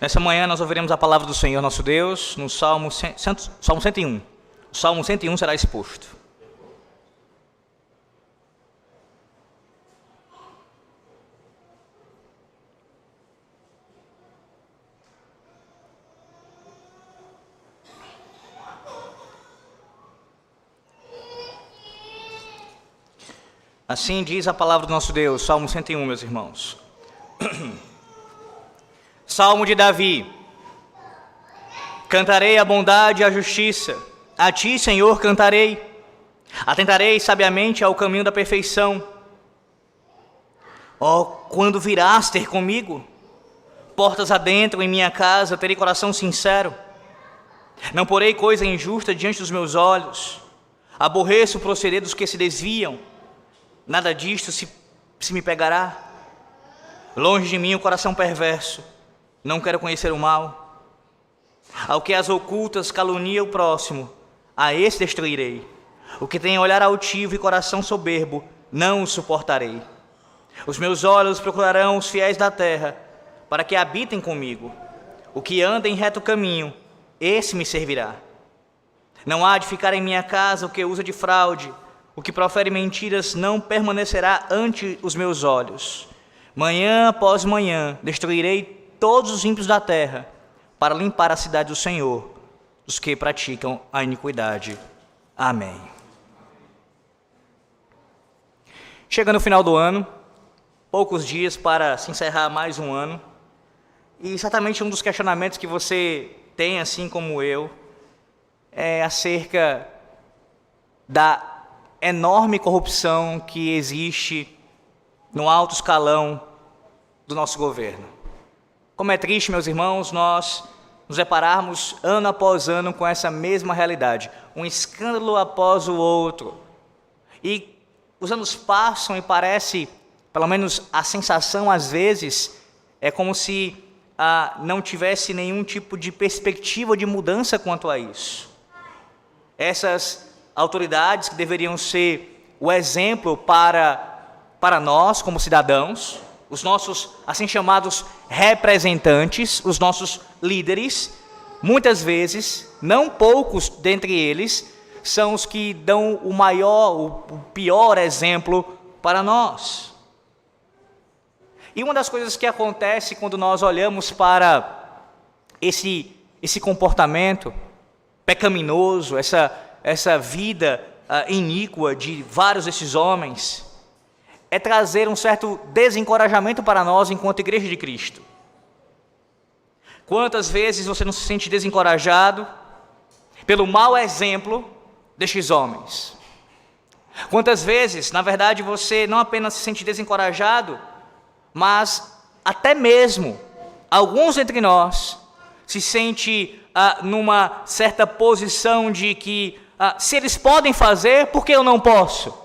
Nessa manhã nós ouviremos a palavra do Senhor nosso Deus no Salmo 101. O Salmo 101 será exposto. Assim diz a palavra do nosso Deus, Salmo 101, meus irmãos. Salmo de Davi. Cantarei a bondade e a justiça. A ti, Senhor, cantarei. Atentarei sabiamente ao caminho da perfeição. Ó, quando virás ter comigo? Portas adentro em minha casa, terei coração sincero. Não porei coisa injusta diante dos meus olhos. Aborreço o proceder dos que se desviam. Nada disto se me pegará. Longe de mim o coração perverso. Não quero conhecer o mal. Ao que as ocultas calunia o próximo, a esse destruirei. O que tem olhar altivo e coração soberbo, não o suportarei. Os meus olhos procurarão os fiéis da terra, para que habitem comigo. O que anda em reto caminho, esse me servirá. Não há de ficar em minha casa o que usa de fraude. O que profere mentiras não permanecerá ante os meus olhos. Manhã após manhã destruirei todos os ímpios da terra, para limpar a cidade do Senhor, os que praticam a iniquidade. Amém. Chegando no final do ano, poucos dias para se encerrar mais um ano, e certamente um dos questionamentos que você tem, assim como eu, é acerca da enorme corrupção que existe no alto escalão do nosso governo. Como é triste, meus irmãos, nós nos depararmos ano após ano com essa mesma realidade, um escândalo após o outro. E os anos passam e parece, pelo menos a sensação às vezes, é como se não tivesse nenhum tipo de perspectiva de mudança quanto a isso. Essas autoridades que deveriam ser o exemplo para nós como cidadãos, os nossos assim chamados representantes, os nossos líderes, muitas vezes, não poucos dentre eles, são os que dão o pior exemplo para nós. E uma das coisas que acontece quando nós olhamos para esse comportamento pecaminoso, essa vida iníqua de vários desses homens, é trazer um certo desencorajamento para nós enquanto Igreja de Cristo. Quantas vezes você não se sente desencorajado pelo mau exemplo destes homens? Quantas vezes, na verdade, você não apenas se sente desencorajado, mas até mesmo alguns entre nós se sente numa certa posição de que se eles podem fazer, por que eu não posso?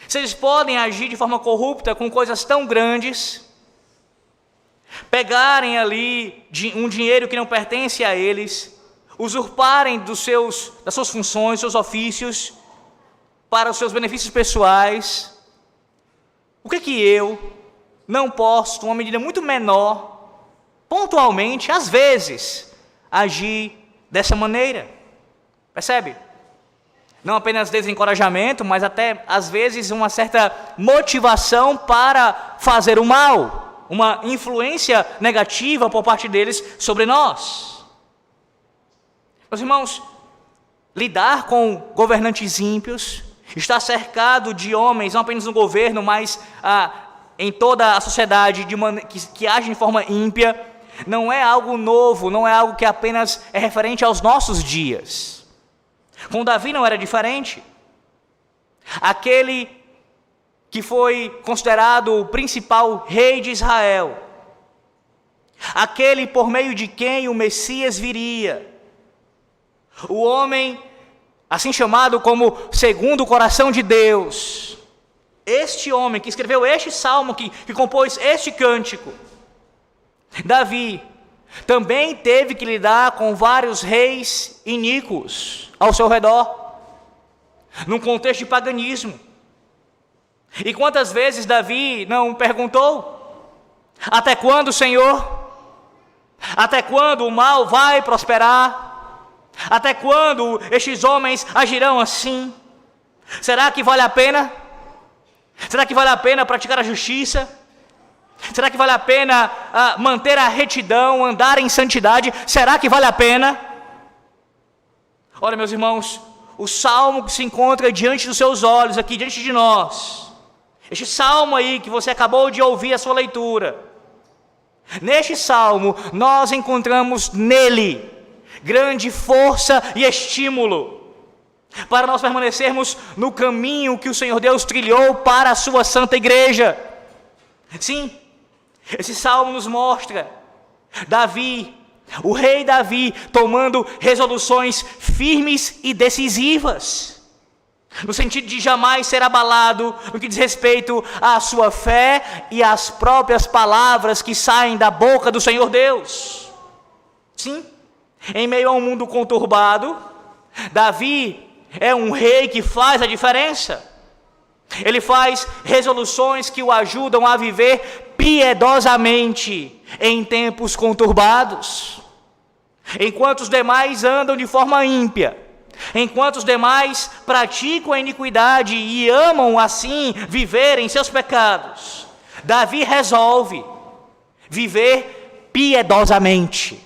Se eles podem agir de forma corrupta com coisas tão grandes, pegarem ali um dinheiro que não pertence a eles, usurparem das suas funções, seus ofícios, para os seus benefícios pessoais, o que eu não posso, numa medida muito menor, pontualmente, às vezes, agir dessa maneira? Percebe? Não apenas desencorajamento, mas até, às vezes, uma certa motivação para fazer o mal, uma influência negativa por parte deles sobre nós. Meus irmãos, lidar com governantes ímpios, estar cercado de homens, não apenas no governo, mas em toda a sociedade que agem de forma ímpia, não é algo novo, não é algo que apenas é referente aos nossos dias. Com Davi não era diferente. Aquele que foi considerado o principal rei de Israel, aquele por meio de quem o Messias viria, o homem assim chamado como segundo o coração de Deus, este homem que escreveu este salmo, que compôs este cântico, Davi, também teve que lidar com vários reis iníquos ao seu redor, num contexto de paganismo. E quantas vezes Davi não perguntou: Até quando, Senhor? Até quando o mal vai prosperar? Até quando estes homens agirão assim? Será que vale a pena? Será que vale a pena praticar a justiça? Será que vale a pena manter a retidão, andar em santidade? Será que vale a pena? Olha, meus irmãos, o salmo que se encontra diante dos seus olhos, aqui diante de nós, este salmo aí que você acabou de ouvir a sua leitura, neste salmo nós encontramos nele grande força e estímulo para nós permanecermos no caminho que o Senhor Deus trilhou para a sua santa igreja. Sim, esse salmo nos mostra Davi, o rei Davi, tomando resoluções firmes e decisivas, no sentido de jamais ser abalado no que diz respeito à sua fé e às próprias palavras que saem da boca do Senhor Deus. Sim, em meio a um mundo conturbado, Davi é um rei que faz a diferença. Ele faz resoluções que o ajudam a viver piedosamente em tempos conturbados. Enquanto os demais andam de forma ímpia, enquanto os demais praticam a iniquidade e amam assim viver em seus pecados, Davi resolve viver piedosamente.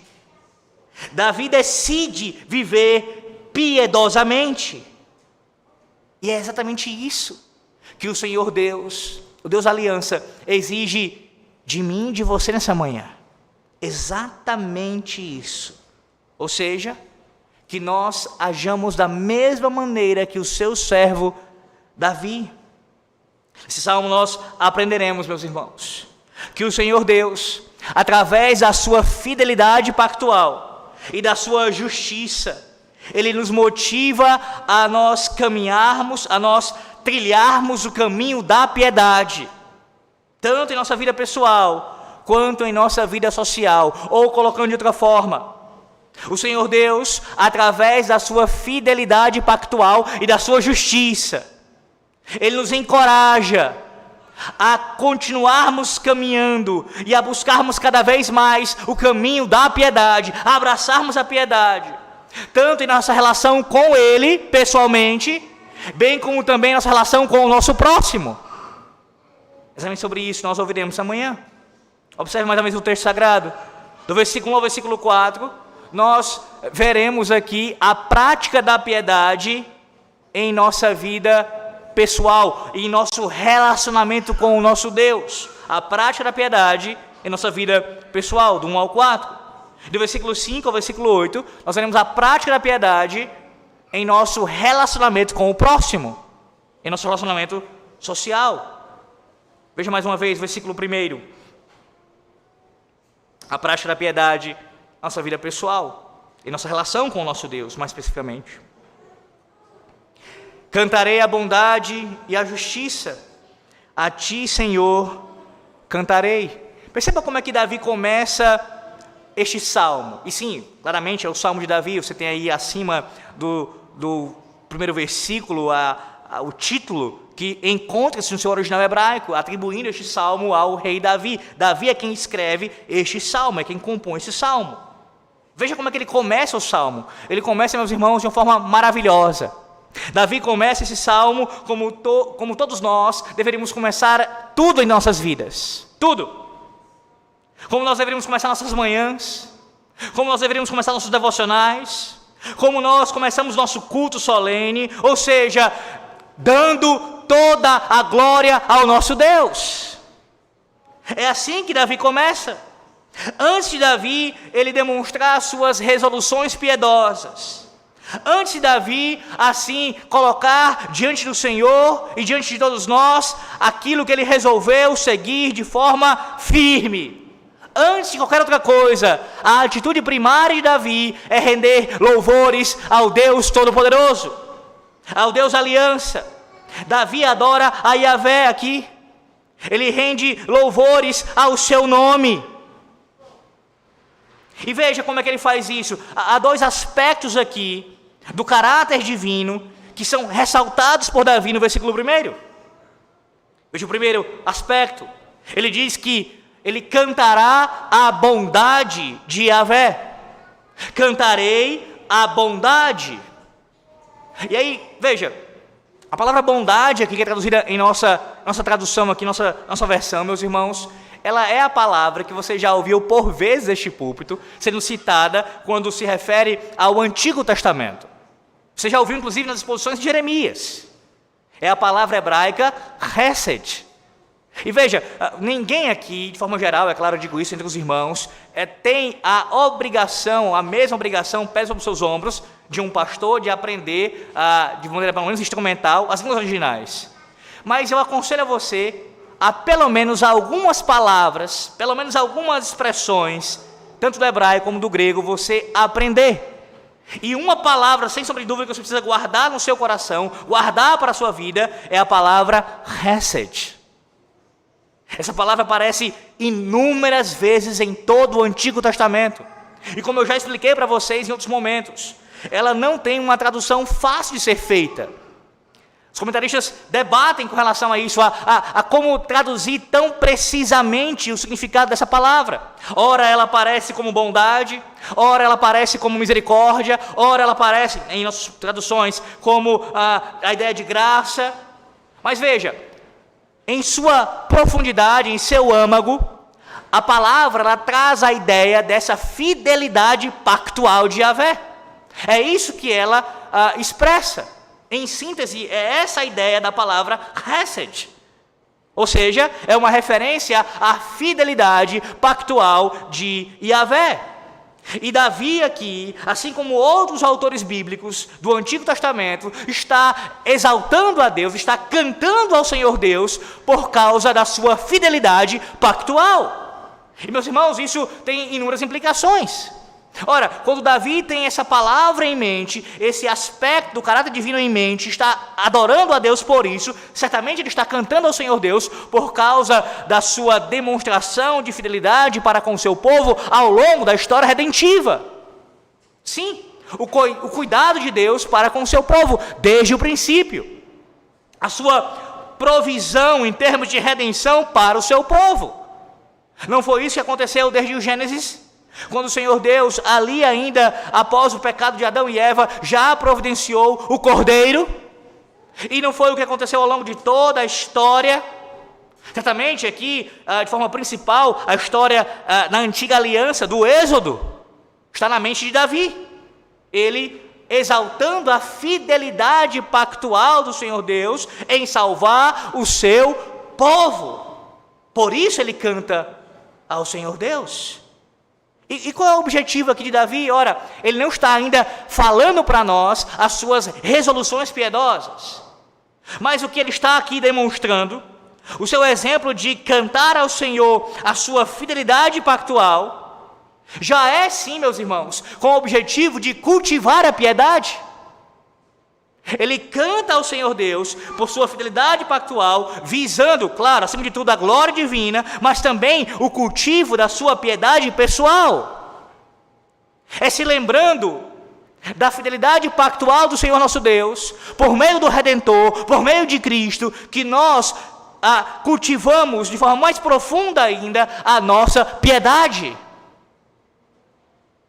Davi decide viver piedosamente. E é exatamente isso que o Senhor Deus, o Deus da aliança, exige de mim e de você nessa manhã. Exatamente isso. Ou seja, que nós hajamos da mesma maneira que o seu servo Davi. Esse salmo nós aprenderemos, meus irmãos, que o Senhor Deus, através da sua fidelidade pactual e da sua justiça, Ele nos motiva a nós caminharmos, a nós trilharmos o caminho da piedade, tanto em nossa vida pessoal, quanto em nossa vida social. Ou colocando de outra forma, o Senhor Deus, através da sua fidelidade pactual e da sua justiça, Ele nos encoraja a continuarmos caminhando e a buscarmos cada vez mais o caminho da piedade, a abraçarmos a piedade, tanto em nossa relação com Ele, pessoalmente, bem como também nossa relação com o nosso próximo. Exatamente sobre isso nós ouviremos amanhã. Observe mais uma vez o texto sagrado, do versículo 1 ao versículo 4, nós veremos aqui a prática da piedade em nossa vida pessoal, em nosso relacionamento com o nosso Deus. A prática da piedade em nossa vida pessoal, do 1 ao 4. Do versículo 5 ao versículo 8, nós veremos a prática da piedade em nosso relacionamento com o próximo, em nosso relacionamento social. Veja mais uma vez, versículo 1. A prática da piedade, nossa vida pessoal, em nossa relação com o nosso Deus, mais especificamente. Cantarei a bondade e a justiça, a ti, Senhor, cantarei. Perceba como é que Davi começa este salmo. E sim, claramente é o salmo de Davi. Você tem aí acima do primeiro versículo o título que encontra-se no seu original hebraico, atribuindo este salmo ao rei Davi. Davi é quem escreve este salmo, é quem compõe esse salmo. Veja como é que ele começa o salmo. Ele começa, meus irmãos, de uma forma maravilhosa. Davi começa esse salmo como todos nós deveríamos começar tudo em nossas vidas. Tudo. Como nós deveríamos começar nossas manhãs, como nós deveríamos começar nossos devocionais, como nós começamos nosso culto solene, ou seja, dando toda a glória ao nosso Deus. É assim que Davi começa. Antes de Davi, ele demonstrar suas resoluções piedosas. Antes de Davi, assim, colocar diante do Senhor e diante de todos nós aquilo que ele resolveu seguir de forma firme. Antes de qualquer outra coisa, a atitude primária de Davi é render louvores ao Deus Todo-Poderoso, ao Deus da Aliança. Davi adora a Yahvé aqui. Ele rende louvores ao seu nome. E veja como é que ele faz isso. Há dois aspectos aqui do caráter divino que são ressaltados por Davi no versículo 1. Veja o primeiro aspecto. Ele diz que ele cantará a bondade de Yahvé. Cantarei a bondade. E aí, veja, a palavra bondade aqui, que é traduzida em nossa tradução aqui, nossa versão, meus irmãos, ela é a palavra que você já ouviu por vezes neste púlpito, sendo citada quando se refere ao Antigo Testamento. Você já ouviu, inclusive, nas exposições de Jeremias. É a palavra hebraica Hesed. E veja, ninguém aqui, de forma geral, é claro, eu digo isso entre os irmãos, tem a mesma obrigação, pesa sobre os seus ombros, de um pastor, de aprender, de maneira pelo menos instrumental, as línguas originais. Mas eu aconselho a você a pelo menos algumas palavras, pelo menos algumas expressões, tanto do hebraico como do grego, você aprender. E uma palavra, sem sombra de dúvida, que você precisa guardar no seu coração, guardar para a sua vida, é a palavra Hesed. Essa palavra aparece inúmeras vezes em todo o Antigo Testamento. E como eu já expliquei para vocês em outros momentos, ela não tem uma tradução fácil de ser feita. Os comentaristas debatem com relação a isso, a como traduzir tão precisamente o significado dessa palavra. Ora ela aparece como bondade, ora ela aparece como misericórdia, ora ela aparece, em nossas traduções, como a ideia de graça. Mas veja, em sua profundidade, em seu âmago, a palavra ela traz a ideia dessa fidelidade pactual de Yahvé. É isso que ela expressa. Em síntese, é essa a ideia da palavra Hesed. Ou seja, é uma referência à fidelidade pactual de Yahvé. E Davi aqui, assim como outros autores bíblicos do Antigo Testamento, está exaltando a Deus, está cantando ao Senhor Deus por causa da sua fidelidade pactual. E meus irmãos, isso tem inúmeras implicações. Ora, quando Davi tem essa palavra em mente, esse aspecto do caráter divino em mente, está adorando a Deus por isso, certamente ele está cantando ao Senhor Deus por causa da sua demonstração de fidelidade para com o seu povo ao longo da história redentiva. Sim, o cuidado de Deus para com o seu povo, desde o princípio. A sua provisão em termos de redenção para o seu povo. Não foi isso que aconteceu desde o Gênesis? Quando o Senhor Deus, ali ainda após o pecado de Adão e Eva, já providenciou o Cordeiro, e não foi o que aconteceu ao longo de toda a história. Certamente aqui, de forma principal, a história na antiga aliança do Êxodo está na mente de Davi. Ele exaltando a fidelidade pactual do Senhor Deus em salvar o seu povo. Por isso ele canta ao Senhor Deus. E qual é o objetivo aqui de Davi? Ora, ele não está ainda falando para nós as suas resoluções piedosas, mas o que ele está aqui demonstrando, o seu exemplo de cantar ao Senhor a sua fidelidade pactual, já é sim, meus irmãos, com o objetivo de cultivar a piedade. Ele canta ao Senhor Deus por sua fidelidade pactual, visando, claro, acima de tudo, a glória divina, mas também o cultivo da sua piedade pessoal. É se lembrando da fidelidade pactual do Senhor nosso Deus, por meio do Redentor, por meio de Cristo, que nós cultivamos de forma mais profunda ainda a nossa piedade.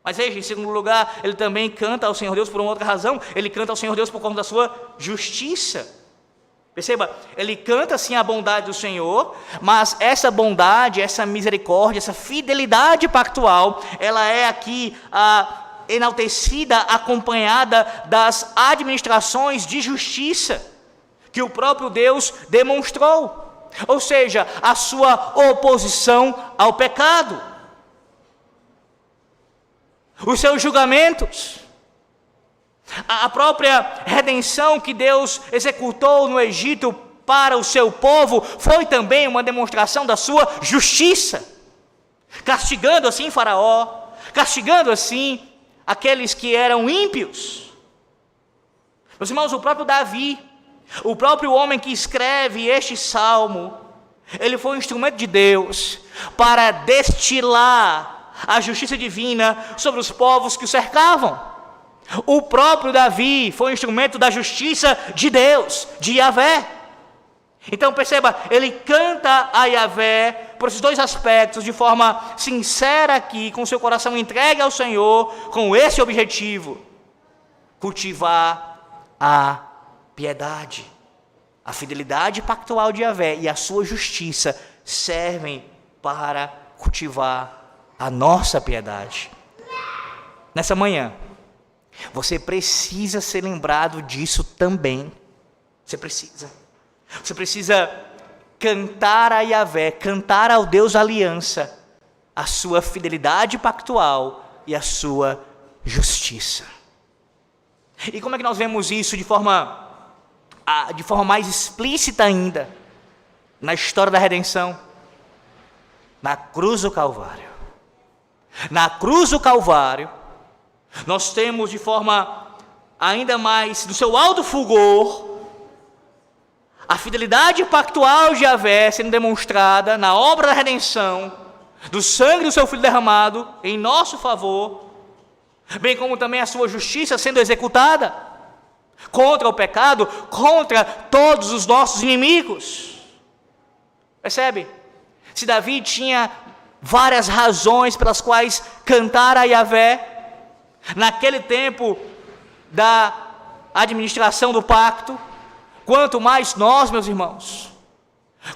Mas veja, em segundo lugar, ele também canta ao Senhor Deus por uma outra razão. Ele canta ao Senhor Deus por conta da sua justiça. Perceba, ele canta sim a bondade do Senhor, mas essa bondade, essa misericórdia, essa fidelidade pactual, ela é aqui enaltecida, acompanhada das administrações de justiça que o próprio Deus demonstrou. Ou seja, a sua oposição ao pecado. Os seus julgamentos, a própria redenção que Deus executou no Egito para o seu povo, foi também uma demonstração da sua justiça, castigando assim Faraó, castigando assim aqueles que eram ímpios. Meus irmãos, o próprio Davi, o próprio homem que escreve este salmo, ele foi um instrumento de Deus para destilar a justiça divina sobre os povos que o cercavam. O próprio Davi foi um instrumento da justiça de Deus, de Yahvé. Então perceba, ele canta a Yahvé por esses dois aspectos, de forma sincera aqui, com seu coração entregue ao Senhor, com esse objetivo: cultivar a piedade. A fidelidade pactual de Yahvé e a sua justiça servem para cultivar a nossa piedade. Nessa manhã, você precisa ser lembrado disso também. Você precisa cantar a Yahvé, cantar ao Deus da aliança, a sua fidelidade pactual e a sua justiça. E como é que nós vemos isso de forma mais explícita ainda? Na história da redenção, na cruz do Calvário. Na cruz do Calvário, nós temos de forma ainda mais, do seu alto fulgor, a fidelidade pactual de Yahvé sendo demonstrada na obra da redenção, do sangue do seu Filho derramado em nosso favor, bem como também a sua justiça sendo executada contra o pecado, contra todos os nossos inimigos. Percebe? Se Davi tinha várias razões pelas quais cantar a Yahvé, naquele tempo da administração do pacto, quanto mais nós, meus irmãos,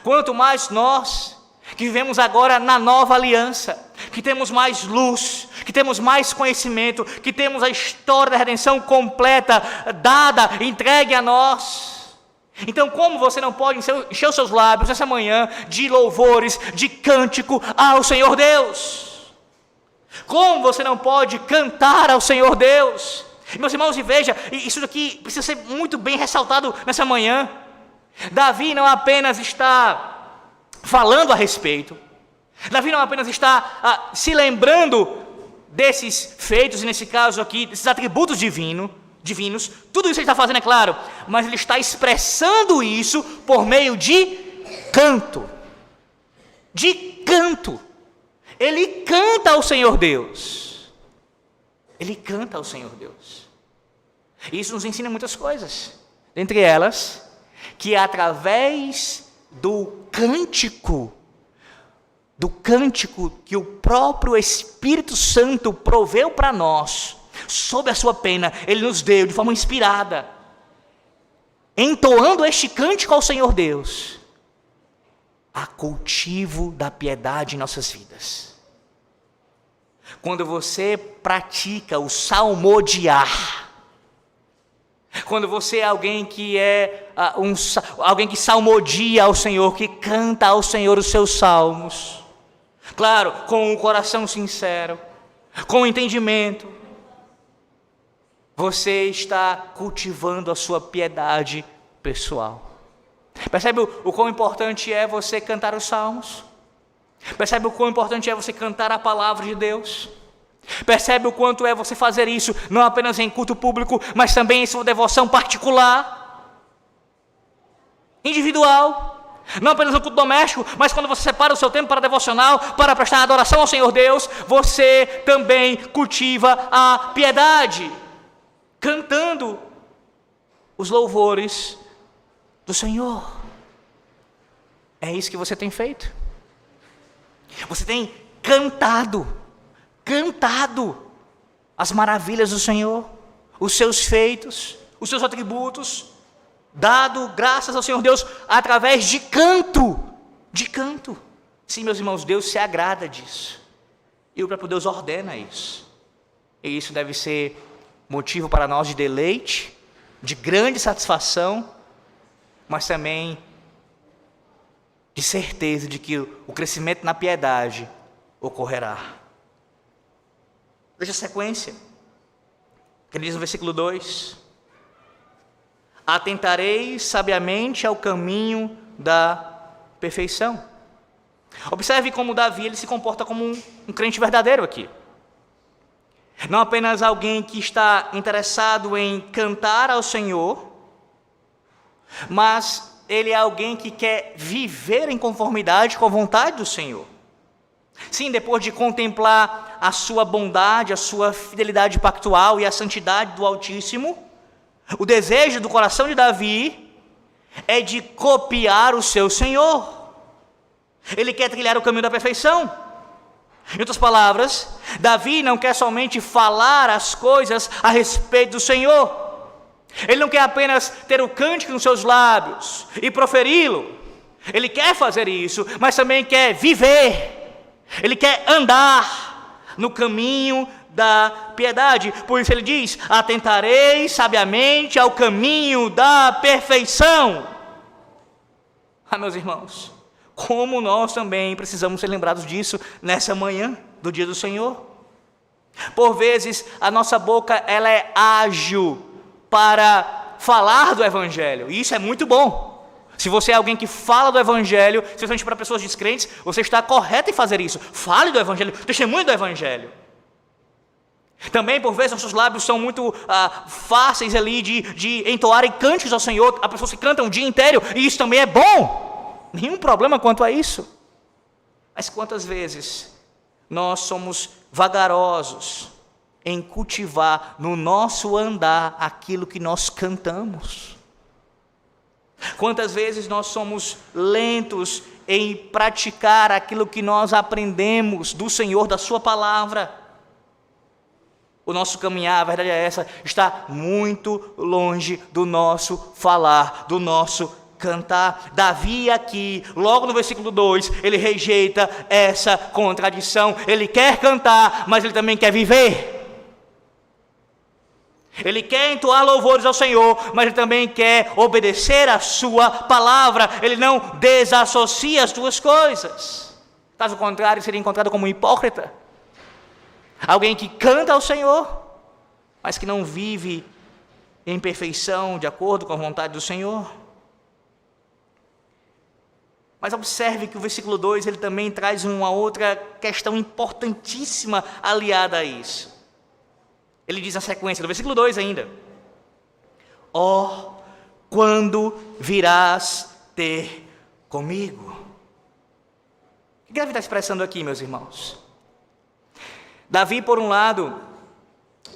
quanto mais nós que vivemos agora na nova aliança, que temos mais luz, que temos mais conhecimento, que temos a história da redenção completa, dada, entregue a nós. Então, como você não pode encher os seus lábios essa manhã de louvores, de cântico ao Senhor Deus? Como você não pode cantar ao Senhor Deus? Meus irmãos, e veja, isso daqui precisa ser muito bem ressaltado nessa manhã. Davi não apenas está falando a respeito, Davi não apenas está se lembrando desses feitos, e nesse caso aqui, desses atributos divinos, tudo isso ele está fazendo, é claro, mas ele está expressando isso por meio de canto. De canto. Ele canta ao Senhor Deus. Ele canta ao Senhor Deus. Isso nos ensina muitas coisas. Dentre elas, que através do cântico que o próprio Espírito Santo proveu para nós, sob a sua pena, ele nos deu de forma inspirada, entoando este cântico ao Senhor Deus, há cultivo da piedade em nossas vidas. Quando você pratica o salmodiar, quando você é alguém que alguém que salmodia ao Senhor, que canta ao Senhor os seus salmos, claro, com um coração sincero, com entendimento, você está cultivando a sua piedade pessoal. Percebe o quão importante é você cantar os salmos? Percebe o quão importante é você cantar a palavra de Deus? Percebe o quanto é você fazer isso, não apenas em culto público, mas também em sua devoção particular, individual, não apenas no culto doméstico, mas quando você separa o seu tempo para devocional, para prestar adoração ao Senhor Deus, você também cultiva a piedade, cantando os louvores do Senhor. É isso que você tem feito. Você tem cantado as maravilhas do Senhor, os seus feitos, os seus atributos, dado graças ao Senhor Deus através de canto. Sim, meus irmãos, Deus se agrada disso, e o próprio Deus ordena isso, e isso deve ser motivo para nós de deleite, de grande satisfação, mas também de certeza de que o crescimento na piedade ocorrerá. Veja a sequência, que diz no versículo 2: atentarei sabiamente ao caminho da perfeição. Observe como Davi ele se comporta como um crente verdadeiro aqui. Não apenas alguém que está interessado em cantar ao Senhor, mas ele é alguém que quer viver em conformidade com a vontade do Senhor. Sim, depois de contemplar a sua bondade, a sua fidelidade pactual e a santidade do Altíssimo, o desejo do coração de Davi é de copiar o seu Senhor. Ele quer trilhar o caminho da perfeição. Em outras palavras, Davi não quer somente falar as coisas a respeito do Senhor. Ele não quer apenas ter o cântico nos seus lábios e proferi-lo. Ele quer fazer isso, mas também quer viver. Ele quer andar no caminho da piedade. Por isso ele diz: atentarei sabiamente ao caminho da perfeição. Meus irmãos, como nós também precisamos ser lembrados disso nessa manhã do dia do Senhor. Por vezes a nossa boca ela é ágil para falar do Evangelho, e isso é muito bom. Se você é alguém que fala do Evangelho, especialmente para pessoas descrentes, você está correto em fazer isso. Fale do Evangelho, testemunhe do Evangelho. Também, por vezes, nossos lábios são muito fáceis ali de entoarem cânticos ao Senhor. Há pessoas que cantam o dia inteiro, e isso também é bom. Nenhum problema quanto a isso. Mas quantas vezes nós somos vagarosos em cultivar no nosso andar aquilo que nós cantamos? Quantas vezes nós somos lentos em praticar aquilo que nós aprendemos do Senhor, da sua palavra? O nosso caminhar, a verdade é essa, está muito longe do nosso falar, do nosso cantar. Davi aqui, logo no versículo 2, ele rejeita essa contradição. Ele quer cantar, mas ele também quer viver. Ele quer entoar louvores ao Senhor, mas ele também quer obedecer a sua palavra. Ele não desassocia as duas coisas. Caso contrário, seria encontrado como um hipócrita. Alguém que canta ao Senhor, mas que não vive em perfeição, de acordo com a vontade do Senhor. Mas observe que o versículo 2, ele também traz uma outra questão importantíssima aliada a isso. Ele diz na sequência, do versículo 2 ainda: ó, quando virás ter comigo? O que Davi está expressando aqui, meus irmãos? Davi, por um lado,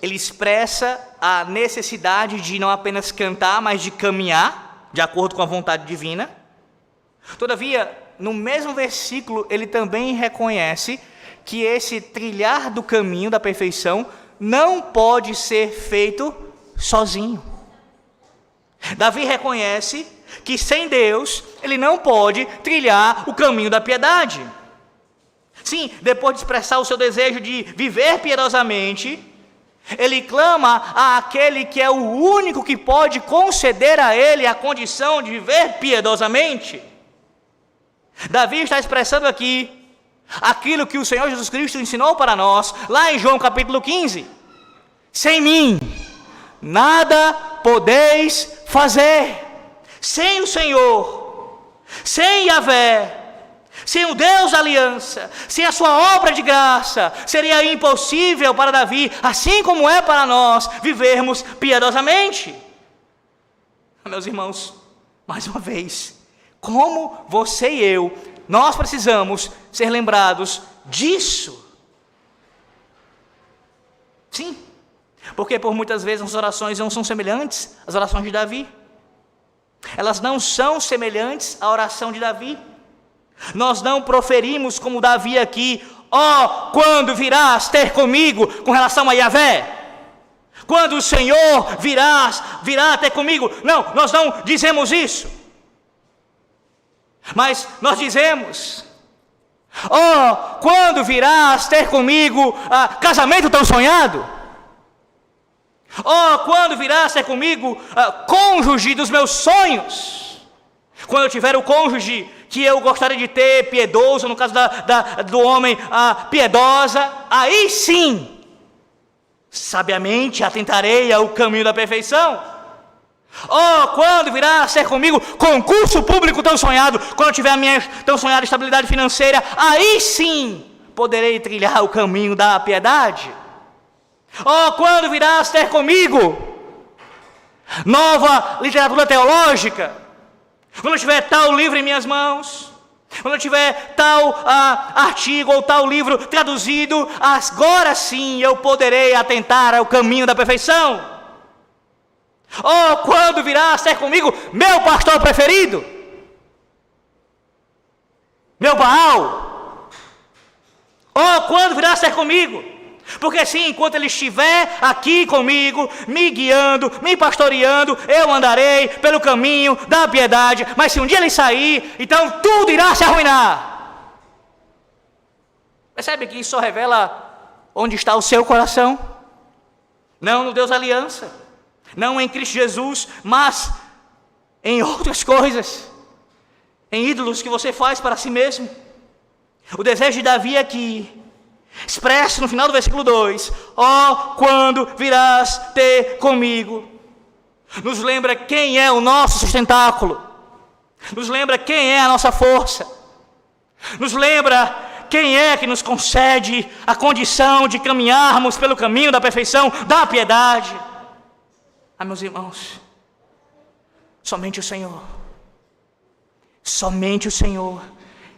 ele expressa a necessidade de não apenas cantar, mas de caminhar, de acordo com a vontade divina. Todavia, no mesmo versículo, ele também reconhece que esse trilhar do caminho da perfeição não pode ser feito sozinho. Davi reconhece que sem Deus, ele não pode trilhar o caminho da piedade. Sim, depois de expressar o seu desejo de viver piedosamente, ele clama àquele que é o único que pode conceder a ele a condição de viver piedosamente. Davi está expressando aqui aquilo que o Senhor Jesus Cristo ensinou para nós, lá em João capítulo 15. Sem mim, nada podeis fazer. Sem o Senhor, sem Yahvé, sem o Deus da aliança, sem a sua obra de graça, seria impossível para Davi, assim como é para nós, vivermos piedosamente. Meus irmãos, mais uma vez, como você e eu, nós precisamos ser lembrados disso. Sim, porque por muitas vezes as orações não são semelhantes às orações de Davi. Elas não são semelhantes à oração de Davi. Nós não proferimos como Davi aqui: ó, quando virás ter comigo, com relação a Yahvé. Quando o Senhor virá ter comigo. Não, nós não dizemos isso. Mas nós dizemos: ó, quando virás ter comigo, casamento tão sonhado. Ó, quando virás ter comigo, cônjuge dos meus sonhos. Quando eu tiver o cônjuge que eu gostaria de ter, piedoso, no caso do homem, piedosa, aí sim, sabiamente atentarei ao caminho da perfeição. Oh, quando virá ser comigo concurso público tão sonhado, quando eu tiver a minha tão sonhada estabilidade financeira, aí sim poderei trilhar o caminho da piedade. Oh, quando virá ter comigo nova literatura teológica, quando eu tiver tal livro em minhas mãos, quando eu tiver tal artigo ou tal livro traduzido, agora sim eu poderei atentar ao caminho da perfeição. Oh, quando virás ter comigo, meu pastor preferido? Meu Baal? Oh, quando virás ter comigo? Porque assim, enquanto ele estiver aqui comigo, me guiando, me pastoreando, eu andarei pelo caminho da piedade. Mas se um dia ele sair, então tudo irá se arruinar. Percebe que isso só revela onde está o seu coração? Não no Deus da aliança, não em Cristo Jesus, mas em outras coisas, em ídolos que você faz para si mesmo. O desejo de Davi aqui, expresso no final do versículo 2, ó, quando virás ter comigo, nos lembra quem é o nosso sustentáculo, nos lembra quem é a nossa força, nos lembra quem é que nos concede a condição de caminharmos pelo caminho da perfeição, da piedade. Ah, meus irmãos, somente o Senhor, somente o Senhor.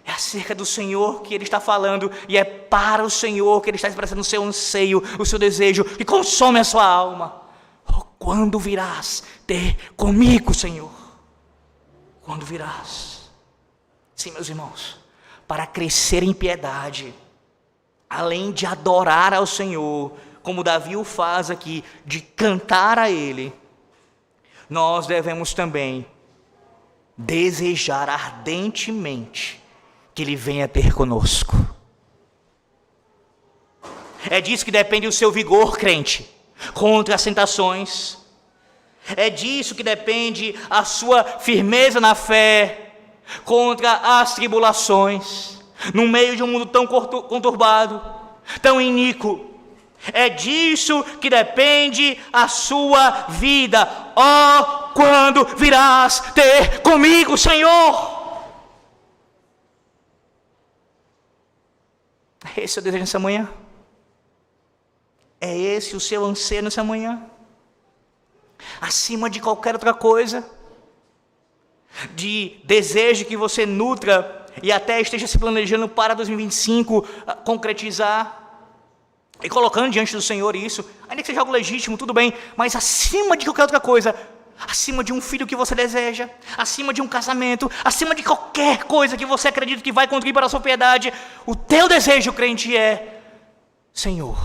É acerca do Senhor que Ele está falando, e é para o Senhor que Ele está expressando o seu anseio, o seu desejo, que consome a sua alma. Oh, quando virás ter comigo, Senhor? Quando virás? Sim, meus irmãos, para crescer em piedade, além de adorar ao Senhor, como Davi o faz aqui, de cantar a Ele, nós devemos também desejar ardentemente que Ele venha ter conosco. É disso que depende o seu vigor, crente, contra as tentações. É disso que depende a sua firmeza na fé, contra as tribulações, no meio de um mundo tão conturbado, tão iníquo. É disso que depende a sua vida. Oh, quando virás ter comigo, Senhor? Esse é o desejo nessa manhã? É esse o seu anseio nessa manhã? Acima de qualquer outra coisa, de desejo que você nutra e até esteja se planejando para 2025 concretizar, e colocando diante do Senhor isso, ainda que seja algo legítimo, tudo bem, mas acima de qualquer outra coisa, acima de um filho que você deseja, acima de um casamento, acima de qualquer coisa que você acredita que vai contribuir para a sua piedade, o teu desejo, crente, é: Senhor,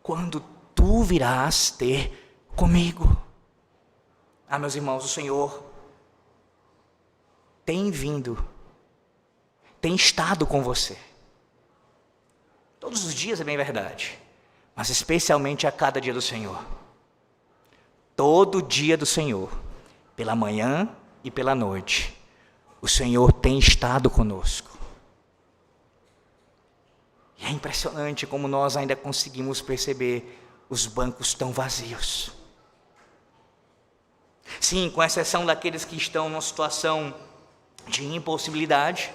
quando tu virás ter comigo? Ah, meus irmãos, o Senhor tem vindo, tem estado com você. Todos os dias é bem verdade, mas especialmente a cada dia do Senhor. Todo dia do Senhor, pela manhã e pela noite, o Senhor tem estado conosco. E é impressionante como nós ainda conseguimos perceber os bancos tão vazios. Sim, com exceção daqueles que estão numa situação de impossibilidade,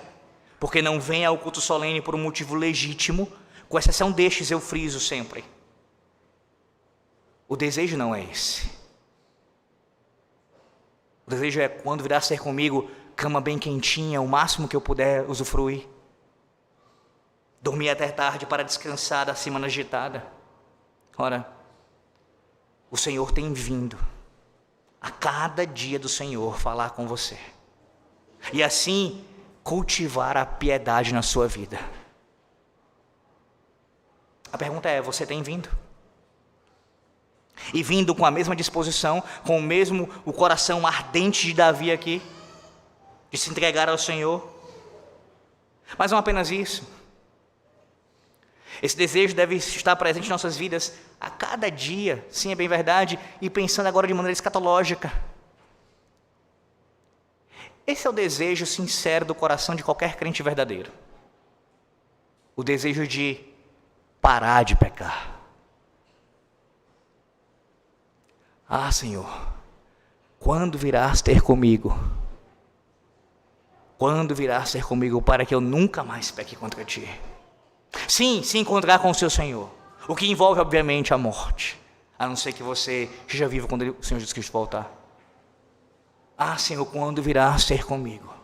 porque não vêm ao culto solene por um motivo legítimo, com exceção destes, eu friso sempre. O desejo não é esse. O desejo é: quando virá ser comigo, cama bem quentinha, o máximo que eu puder usufruir. Dormir até tarde para descansar da semana agitada. Ora, o Senhor tem vindo a cada dia do Senhor falar com você. E assim cultivar a piedade na sua vida. A pergunta é: você tem vindo? E vindo com a mesma disposição, com o coração ardente de Davi aqui, de se entregar ao Senhor? Mas não apenas isso. Esse desejo deve estar presente em nossas vidas a cada dia, sim, é bem verdade, e pensando agora de maneira escatológica. Esse é o desejo sincero do coração de qualquer crente verdadeiro. O desejo de parar de pecar. Ah, Senhor, quando virás ter comigo? Quando virás ter comigo para que eu nunca mais peque contra Ti? Sim, se encontrar com o seu Senhor, o que envolve obviamente a morte, a não ser que você esteja vivo quando o Senhor Jesus Cristo voltar. Ah, Senhor, quando virás ter comigo?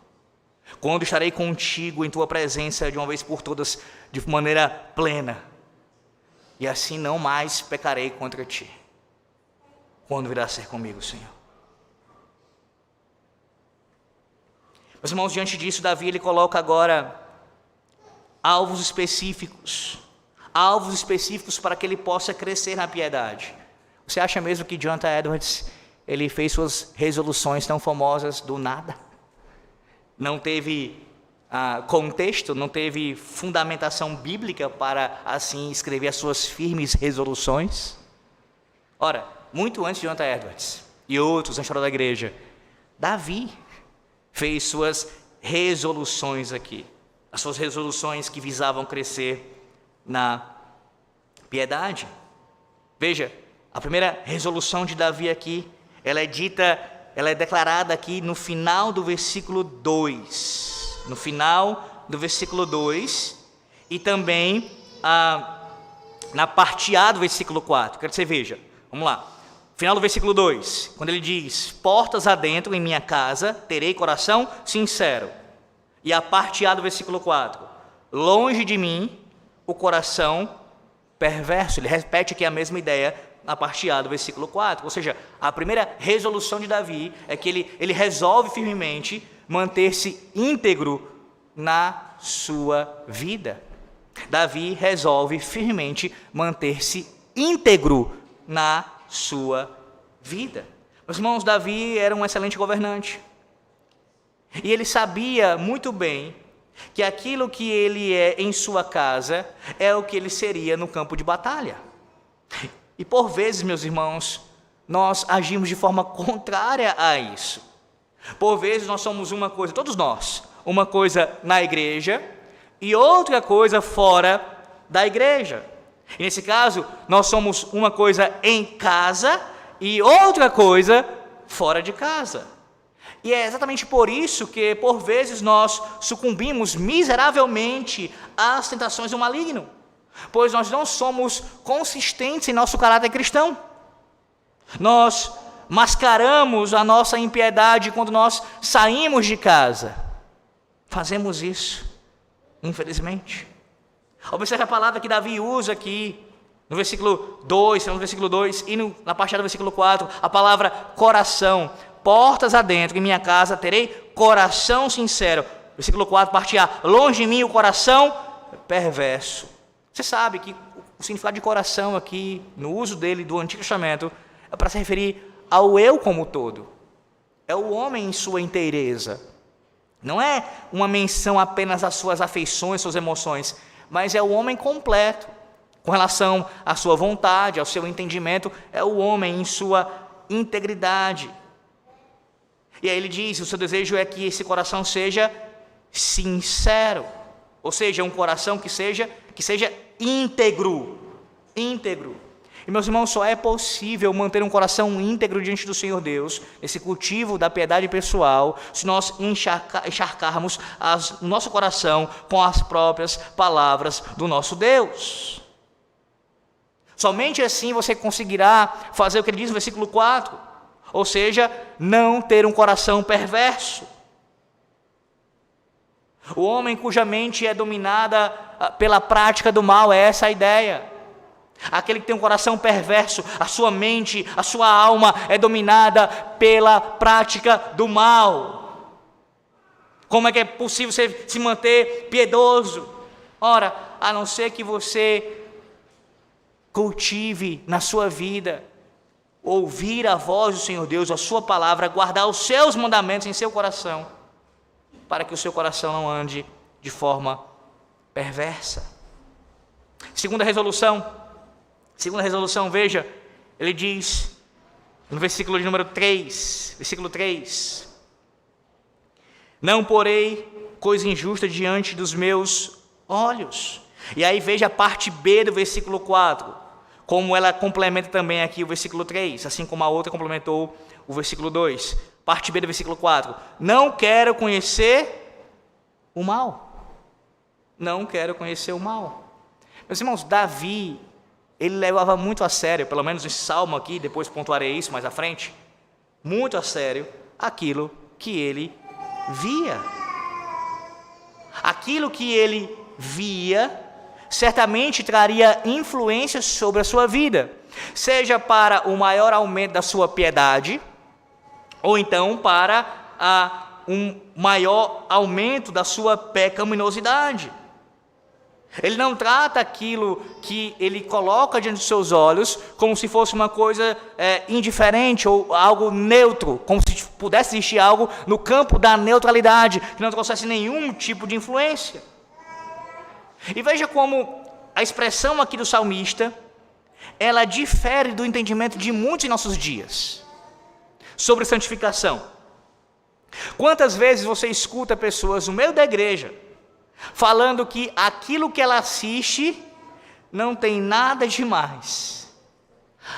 Quando estarei contigo em Tua presença de uma vez por todas, de maneira plena, e assim não mais pecarei contra Ti. quando virá ser comigo, Senhor? Meus irmãos, diante disso, Davi ele coloca agora alvos específicos para que ele possa crescer na piedade. Você acha mesmo que Jonathan Edwards ele fez suas resoluções tão famosas do nada? Não teve contexto, não teve fundamentação bíblica para assim escrever as suas firmes resoluções? Ora, muito antes de Jonathan Edwards e outros na história da igreja, Davi fez suas resoluções aqui, as suas resoluções que visavam crescer na piedade. Veja, a primeira resolução de Davi aqui, ela é declarada aqui no final do versículo 2. No final do versículo 2 e também na parte A do versículo 4. Quero que você veja. Vamos lá. Final do versículo 2, quando ele diz: portas adentro em minha casa, terei coração sincero. E a parte A do versículo 4, longe de mim o coração perverso. Ele repete aqui a mesma ideia na parte A do versículo 4. Ou seja, a primeira resolução de Davi é que ele resolve firmemente manter-se íntegro na sua vida. Davi resolve firmemente manter-se íntegro na sua vida. Meus irmãos, Davi era um excelente governante. E ele sabia muito bem que aquilo que ele é em sua casa é o que ele seria no campo de batalha. E por vezes, meus irmãos, nós agimos de forma contrária a isso. Por vezes nós somos uma coisa, todos nós, uma coisa na igreja e outra coisa fora da igreja. E nesse caso, nós somos uma coisa em casa e outra coisa fora de casa. E é exatamente por isso que, por vezes, nós sucumbimos miseravelmente às tentações do maligno, pois nós não somos consistentes em nosso caráter cristão. Nós mascaramos a nossa impiedade quando nós saímos de casa. Fazemos isso, infelizmente. Observe a palavra que Davi usa aqui, no versículo 2, e na parte do versículo 4, a palavra coração. Portas adentro, em minha casa terei coração sincero. Versículo 4, parte A. Longe de mim o coração perverso. Você sabe que o significado de coração aqui, no uso dele do Antigo Testamento, é para se referir ao eu como todo. É o homem em sua inteireza. Não é uma menção apenas às suas afeições, suas emoções, mas é o homem completo, com relação à sua vontade, ao seu entendimento, é o homem em sua integridade. E aí ele diz, o seu desejo é que esse coração seja sincero, ou seja, um coração que seja íntegro. E meus irmãos, só é possível manter um coração íntegro diante do Senhor Deus, esse cultivo da piedade pessoal, se nós encharcarmos o nosso coração com as próprias palavras do nosso Deus. Somente assim você conseguirá fazer o que ele diz no versículo 4, ou seja, não ter um coração perverso. O homem cuja mente é dominada pela prática do mal, é essa a ideia. Aquele que tem um coração perverso, a sua mente, a sua alma é dominada pela prática do mal. Como é que é possível você se manter piedoso? Ora, a não ser que você cultive na sua vida, ouvir a voz do Senhor Deus, a sua palavra, guardar os seus mandamentos em seu coração, para que o seu coração não ande de forma perversa. Segunda resolução, veja, ele diz no versículo de número 3, versículo 3, não porei coisa injusta diante dos meus olhos. E aí veja a parte B do versículo 4, como ela complementa também aqui o versículo 3, assim como a outra complementou o versículo 2. Parte B do versículo 4, não quero conhecer o mal. Não quero conhecer o mal. Meus irmãos, Davi, ele levava muito a sério, pelo menos esse salmo aqui, depois pontuarei isso mais à frente, muito a sério aquilo que ele via. Aquilo que ele via certamente traria influência sobre a sua vida. seja para o maior aumento da sua piedade, ou então para um maior aumento da sua pecaminosidade. Ele não trata aquilo que ele coloca diante dos seus olhos como se fosse uma coisa indiferente ou algo neutro, como se pudesse existir algo no campo da neutralidade, que não trouxesse nenhum tipo de influência. E veja como a expressão aqui do salmista, ela difere do entendimento de muitos em nossos dias sobre santificação. Quantas vezes você escuta pessoas no meio da igreja falando que aquilo que ela assiste não tem nada demais.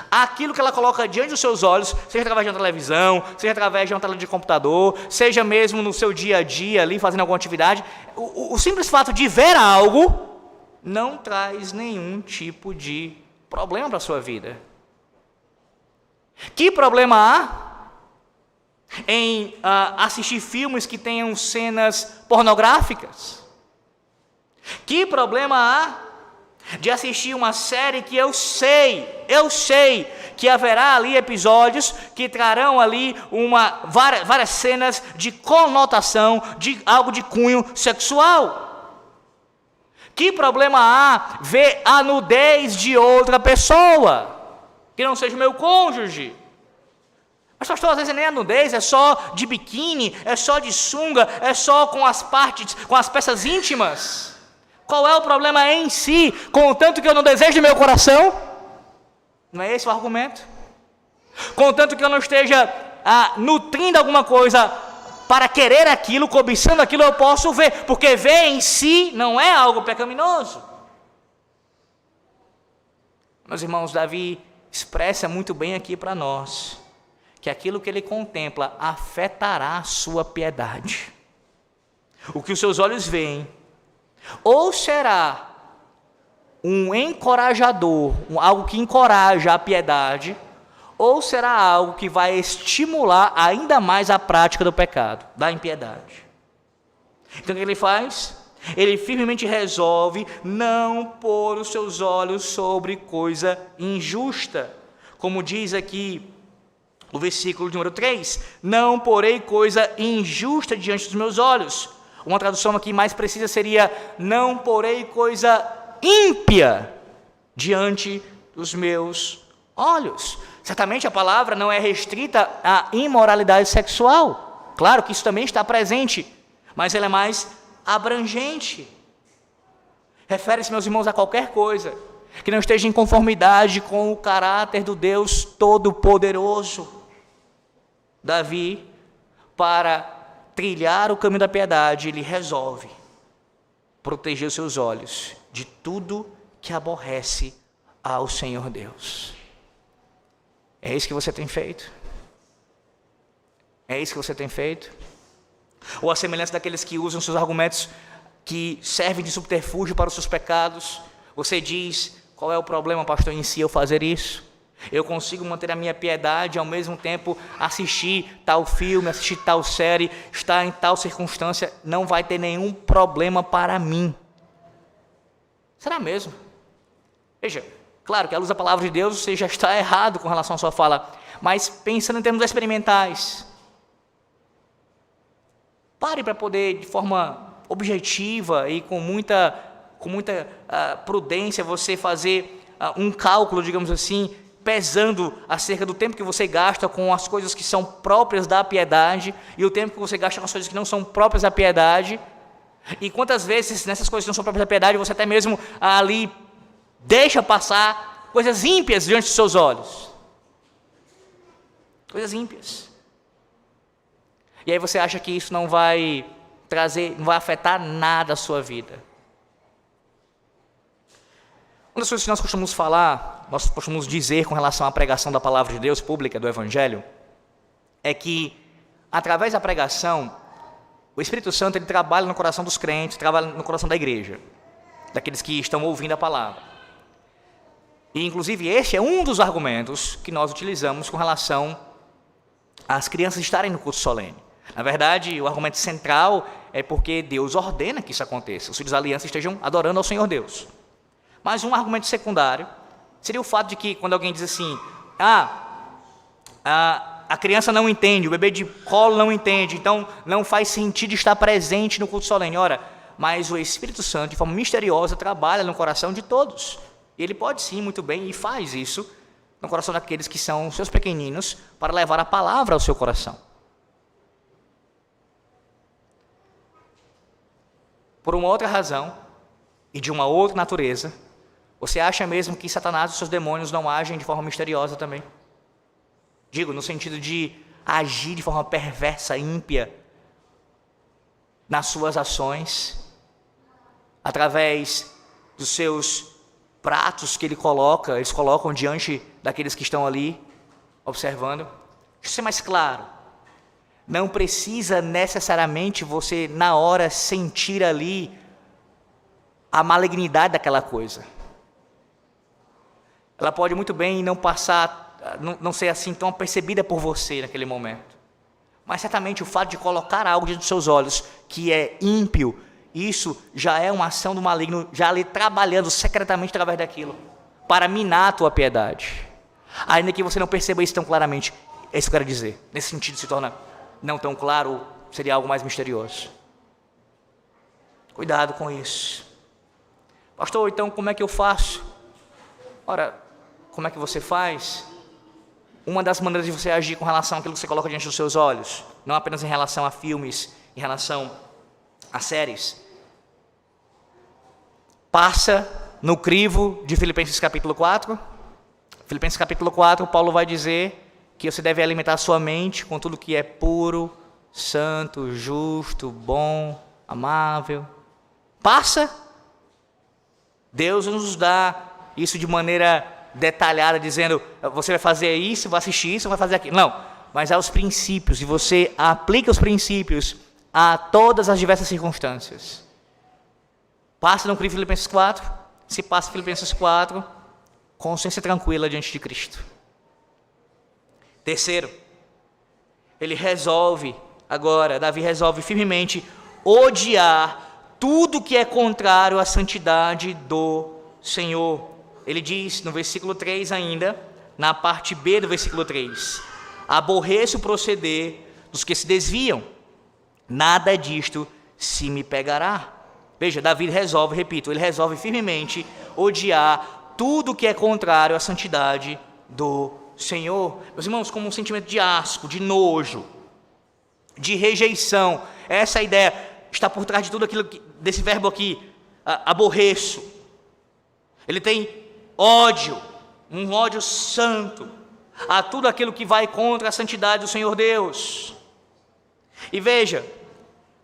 Aquilo que ela coloca diante dos seus olhos, seja através de uma televisão, seja através de uma tela de computador, seja mesmo no seu dia a dia ali fazendo alguma atividade, o simples fato de ver algo não traz nenhum tipo de problema para a sua vida. Que problema há em assistir filmes que tenham cenas pornográficas? Que problema há de assistir uma série que eu sei que haverá ali episódios que trarão ali várias cenas de conotação, de algo de cunho sexual? Que problema há ver a nudez de outra pessoa, que não seja o meu cônjuge? Mas pastor, às vezes nem a nudez, é só de biquíni, é só de sunga, é só com as peças íntimas. Qual é o problema em si, contanto que eu não desejo do meu coração? Não é esse o argumento? Contanto que eu não esteja nutrindo alguma coisa para querer aquilo, cobiçando aquilo, eu posso ver, porque ver em si não é algo pecaminoso. Meus irmãos, Davi expressa muito bem aqui para nós que aquilo que ele contempla afetará a sua piedade. O que os seus olhos veem, ou será um encorajador, algo que encoraja a piedade, ou será algo que vai estimular ainda mais a prática do pecado, da impiedade. Então o que ele faz? Ele firmemente resolve não pôr os seus olhos sobre coisa injusta. Como diz aqui o versículo número 3, não porei coisa injusta diante dos meus olhos. Uma tradução aqui mais precisa seria, não porei coisa ímpia diante dos meus olhos. Certamente a palavra não é restrita à imoralidade sexual. Claro que isso também está presente, mas ela é mais abrangente. Refere-se, meus irmãos, a qualquer coisa que não esteja em conformidade com o caráter do Deus Todo-Poderoso. Davi, para trilhar o caminho da piedade, ele resolve proteger os seus olhos de tudo que aborrece ao Senhor Deus. É isso que você tem feito? É isso que você tem feito? Ou a semelhança daqueles que usam seus argumentos que servem de subterfúgio para os seus pecados, você diz, qual é o problema, pastor, em si eu fazer isso? Eu consigo manter a minha piedade e ao mesmo tempo assistir tal filme, assistir tal série, estar em tal circunstância, não vai ter nenhum problema para mim. Será mesmo? Veja, claro que à luz da palavra de Deus você já está errado com relação à sua fala, mas pensando em termos experimentais, pare para poder, de forma objetiva e com muita prudência, você fazer um cálculo, digamos assim, pesando acerca do tempo que você gasta com as coisas que são próprias da piedade e o tempo que você gasta com as coisas que não são próprias da piedade. E quantas vezes nessas coisas que não são próprias da piedade você até mesmo ali deixa passar coisas ímpias diante dos seus olhos. Coisas ímpias. E aí você acha que isso não vai afetar nada a sua vida. Uma das coisas que nós costumamos falar, nós costumamos dizer com relação à pregação da palavra de Deus pública, do Evangelho, é que, através da pregação, o Espírito Santo ele trabalha no coração dos crentes, trabalha no coração da igreja, daqueles que estão ouvindo a palavra. E, inclusive, este é um dos argumentos que nós utilizamos com relação às crianças estarem no culto solene. Na verdade, o argumento central é porque Deus ordena que isso aconteça, os filhos da aliança estejam adorando ao Senhor Deus. Mas um argumento secundário Seria o fato de que quando alguém diz assim, a criança não entende, o bebê de colo não entende, então não faz sentido estar presente no culto solene. Ora, mas o Espírito Santo, de forma misteriosa, trabalha no coração de todos. E ele pode sim, muito bem, e faz isso no coração daqueles que são seus pequeninos, para levar a palavra ao seu coração. Por uma outra razão, e de uma outra natureza, você acha mesmo que Satanás e seus demônios não agem de forma misteriosa também? Digo, no sentido de agir de forma perversa, ímpia, nas suas ações, através dos seus pratos que eles colocam diante daqueles que estão ali observando. Deixa eu ser mais claro. Não precisa necessariamente você, na hora, sentir ali a malignidade daquela coisa. Ela pode muito bem não ser assim tão percebida por você naquele momento. Mas certamente o fato de colocar algo diante dos seus olhos que é ímpio, isso já é uma ação do maligno, já ali trabalhando secretamente através daquilo, para minar a tua piedade. Ainda que você não perceba isso tão claramente, é isso que eu quero dizer. Nesse sentido se torna não tão claro, seria algo mais misterioso. Cuidado com isso. Pastor, então como é que eu faço? Ora, como é que você faz? Uma das maneiras de você agir com relação àquilo que você coloca diante dos seus olhos, não apenas em relação a filmes, em relação a séries. Passa no crivo de Filipenses capítulo 4. Filipenses capítulo 4, Paulo vai dizer que você deve alimentar a sua mente com tudo que é puro, santo, justo, bom, amável. Passa. Deus nos dá isso de maneira detalhada, dizendo, você vai fazer isso, vai assistir isso, vai fazer aquilo. Não, mas há os princípios, e você aplica os princípios a todas as diversas circunstâncias. Passa no crivo de Filipenses 4, se passa Filipenses 4, consciência tranquila diante de Cristo. Terceiro, Davi resolve firmemente odiar tudo que é contrário à santidade do Senhor. Ele diz no versículo 3 ainda, na parte B do versículo 3, aborreço o proceder dos que se desviam, nada disto se me pegará. Veja, Davi ele resolve firmemente odiar tudo que é contrário à santidade do Senhor. Meus irmãos, como um sentimento de asco, de nojo, de rejeição. Essa ideia está por trás de tudo aquilo desse verbo aqui, aborreço. Ele tem ódio, um ódio santo, a tudo aquilo que vai contra a santidade do Senhor Deus. E veja,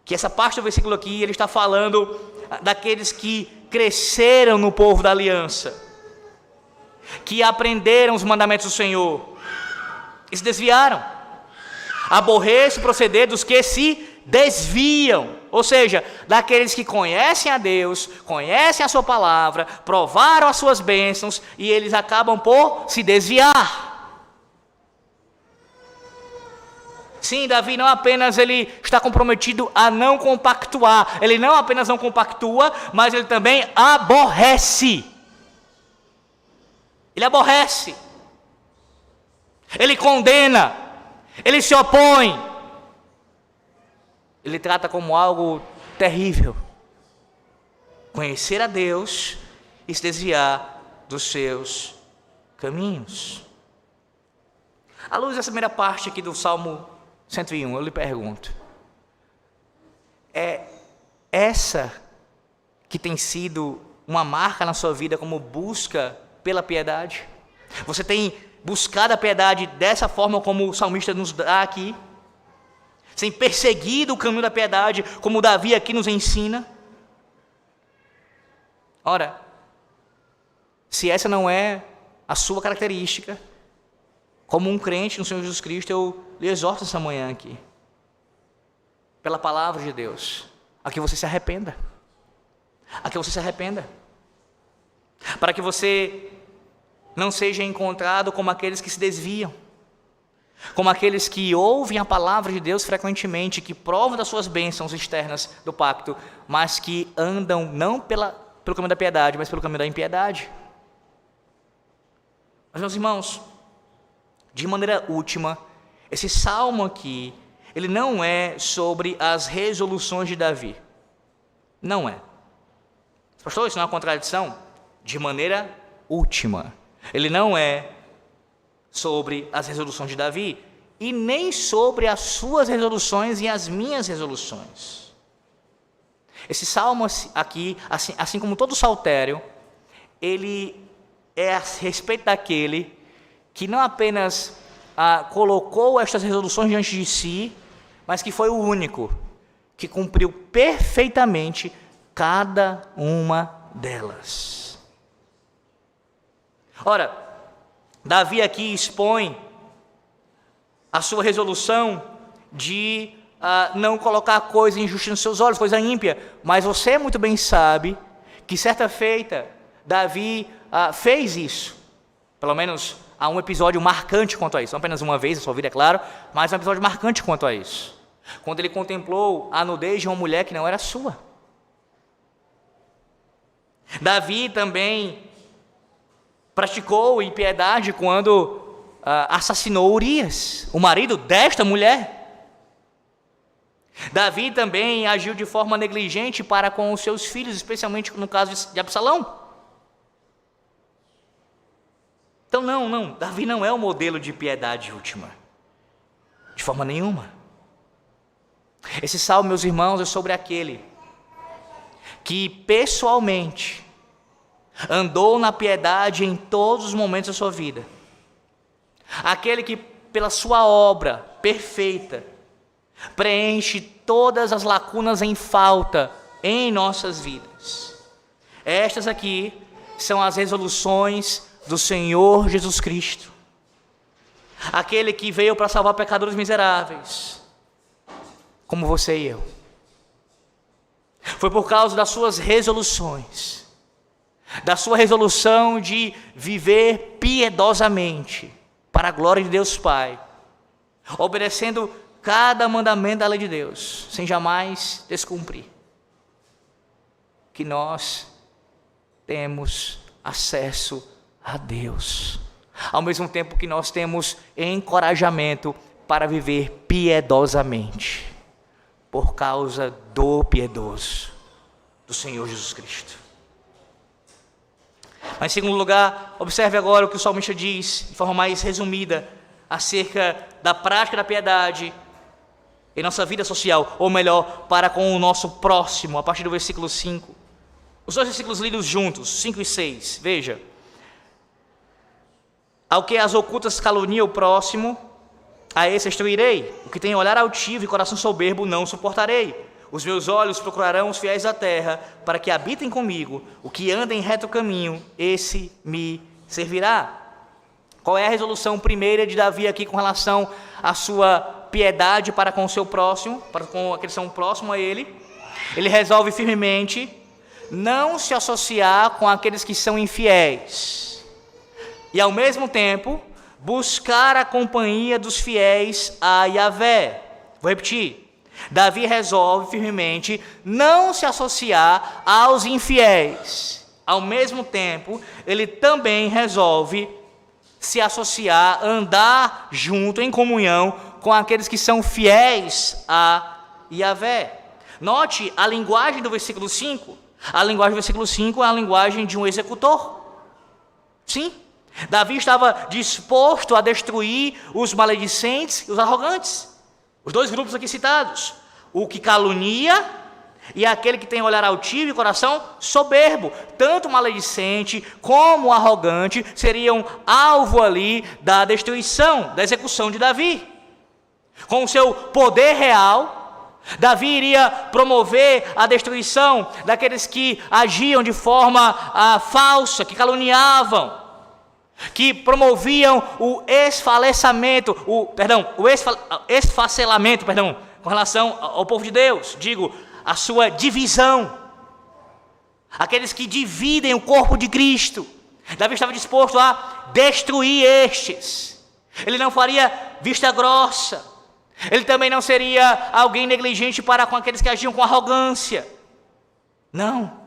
que essa parte do versículo aqui, ele está falando daqueles que cresceram no povo da aliança, que aprenderam os mandamentos do Senhor, e se desviaram. Aborreço o proceder dos que se desviam, ou seja, daqueles que conhecem a Deus, conhecem a sua palavra, provaram as suas bênçãos, e eles acabam por se desviar. Sim, Davi não apenas ele está comprometido a não compactuar, ele não apenas não compactua, mas ele também aborrece. Ele aborrece, ele condena, ele se opõe, ele trata como algo terrível conhecer a Deus e se desviar dos seus caminhos. À luz dessa primeira parte aqui do Salmo 101, eu lhe pergunto, é essa que tem sido uma marca na sua vida como busca pela piedade? Você tem buscado a piedade dessa forma como o salmista nos dá aqui? Tem perseguido o caminho da piedade como Davi aqui nos ensina? Ora, se essa não é a sua característica, como um crente no Senhor Jesus Cristo, eu lhe exorto essa manhã aqui, pela palavra de Deus, a que você se arrependa. A que você se arrependa. Para que você não seja encontrado como aqueles que se desviam, como aqueles que ouvem a palavra de Deus frequentemente, que provam das suas bênçãos externas do pacto, mas que andam não pelo caminho da piedade, mas pelo caminho da impiedade. Mas, meus irmãos, de maneira última, esse salmo aqui, ele não é sobre as resoluções de Davi. Não é. Pastor, isso não é uma contradição? De maneira última. Ele não é sobre as resoluções de Davi e nem sobre as suas resoluções e as minhas resoluções. Esse salmo aqui, assim como todo saltério, ele é a respeito daquele que não apenas colocou estas resoluções diante de si, mas que foi o único que cumpriu perfeitamente cada uma delas. Ora, Davi aqui expõe a sua resolução de não colocar coisa injusta nos seus olhos, coisa ímpia, mas você muito bem sabe que certa feita Davi fez isso. Pelo menos há um episódio marcante quanto a isso, não apenas uma vez na sua vida, é claro, mas um episódio marcante quanto a isso, quando ele contemplou a nudez de uma mulher que não era sua. Davi também praticou impiedade quando assassinou Urias, o marido desta mulher. Davi também agiu de forma negligente para com os seus filhos, especialmente no caso de Absalão. Então não, Davi não é o modelo de piedade última, de forma nenhuma. Esse salmo, meus irmãos, é sobre aquele que pessoalmente andou na piedade em todos os momentos da sua vida. Aquele que pela sua obra perfeita preenche todas as lacunas em falta em nossas vidas. Estas aqui são as resoluções do Senhor Jesus Cristo. Aquele que veio para salvar pecadores miseráveis, como você e eu. Foi por causa das suas resoluções, da sua resolução de viver piedosamente para a glória de Deus Pai, obedecendo cada mandamento da lei de Deus, sem jamais descumprir, que nós temos acesso a Deus, ao mesmo tempo que nós temos encorajamento para viver piedosamente, por causa do piedoso, do Senhor Jesus Cristo. Mas em segundo lugar, observe agora o que o salmista diz, de forma mais resumida, acerca da prática da piedade em nossa vida social, ou melhor, para com o nosso próximo, a partir do versículo 5. Os dois versículos lidos juntos, 5 e 6, veja. Ao que as ocultas calunia o próximo, a esse instruirei. O que tem olhar altivo e coração soberbo não suportarei. Os meus olhos procurarão os fiéis da terra, para que habitem comigo. O que anda em reto caminho, esse me servirá. Qual é a resolução primeira de Davi aqui com relação à sua piedade para com o seu próximo, para com aqueles que são próximos a ele? Ele resolve firmemente não se associar com aqueles que são infiéis. E ao mesmo tempo, buscar a companhia dos fiéis a Yahvé. Vou repetir. Davi resolve firmemente não se associar aos infiéis. Ao mesmo tempo, ele também resolve se associar, andar junto, em comunhão, com aqueles que são fiéis a Yahvé. Note a linguagem do versículo 5. A linguagem do versículo 5 é a linguagem de um executor. Sim, Davi estava disposto a destruir os maledicentes e os arrogantes. Os dois grupos aqui citados. O que calunia e aquele que tem olhar altivo e coração soberbo. Tanto o maledicente como o arrogante seriam alvo ali da destruição, da execução de Davi. Com o seu poder real, Davi iria promover a destruição daqueles que agiam de forma falsa, que caluniavam, que promoviam o esfacelamento, com relação ao povo de Deus, a sua divisão, aqueles que dividem o corpo de Cristo. Davi estava disposto a destruir estes. Ele não faria vista grossa. Ele também não seria alguém negligente para com aqueles que agiam com arrogância. Não.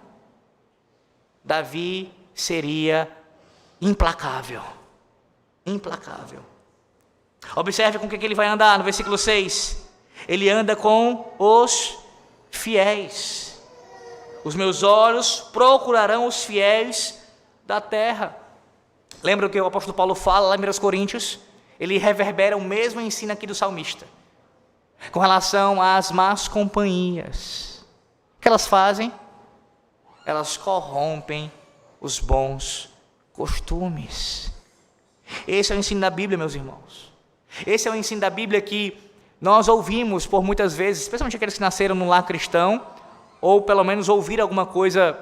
Davi seria implacável. implacável. Observe com o que ele vai andar no versículo 6. Ele anda com os fiéis. Os meus olhos procurarão os fiéis da terra. Lembra o que o apóstolo Paulo fala lá em 1 Coríntios? Ele reverbera o mesmo ensino aqui do salmista, com relação às más companhias. O que elas fazem? Elas corrompem os bons costumes. Esse é o ensino da Bíblia, meus irmãos. Esse é o ensino da Bíblia que nós ouvimos por muitas vezes, especialmente aqueles que nasceram num lar cristão, ou pelo menos ouviram alguma coisa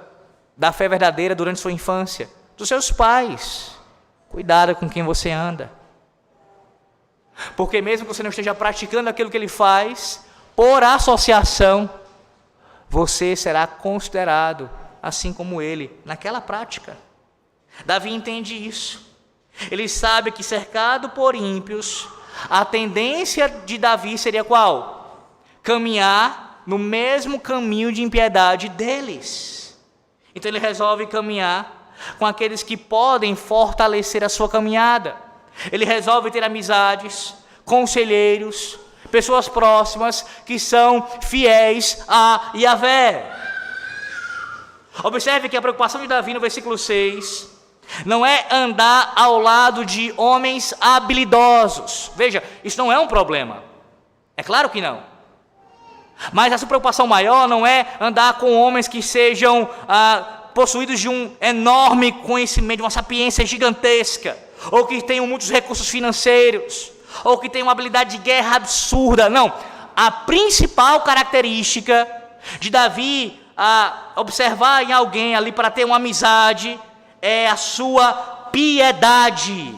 da fé verdadeira durante sua infância, dos seus pais. Cuidado com quem você anda. Porque mesmo que você não esteja praticando aquilo que ele faz, por associação, você será considerado assim como ele, naquela prática. Davi entende isso. Ele sabe que cercado por ímpios, a tendência de Davi seria qual? Caminhar no mesmo caminho de impiedade deles. Então ele resolve caminhar com aqueles que podem fortalecer a sua caminhada. Ele resolve ter amizades, conselheiros, pessoas próximas que são fiéis a Yahvé. Observe que a preocupação de Davi no versículo 6 não é andar ao lado de homens habilidosos. Veja, isso não é um problema. É claro que não. Mas a sua preocupação maior não é andar com homens que sejam possuídos de um enorme conhecimento, de uma sapiência gigantesca, ou que tenham muitos recursos financeiros, ou que tenham uma habilidade de guerra absurda. Não. A principal característica de Davi observar em alguém ali para ter uma amizade é a sua piedade.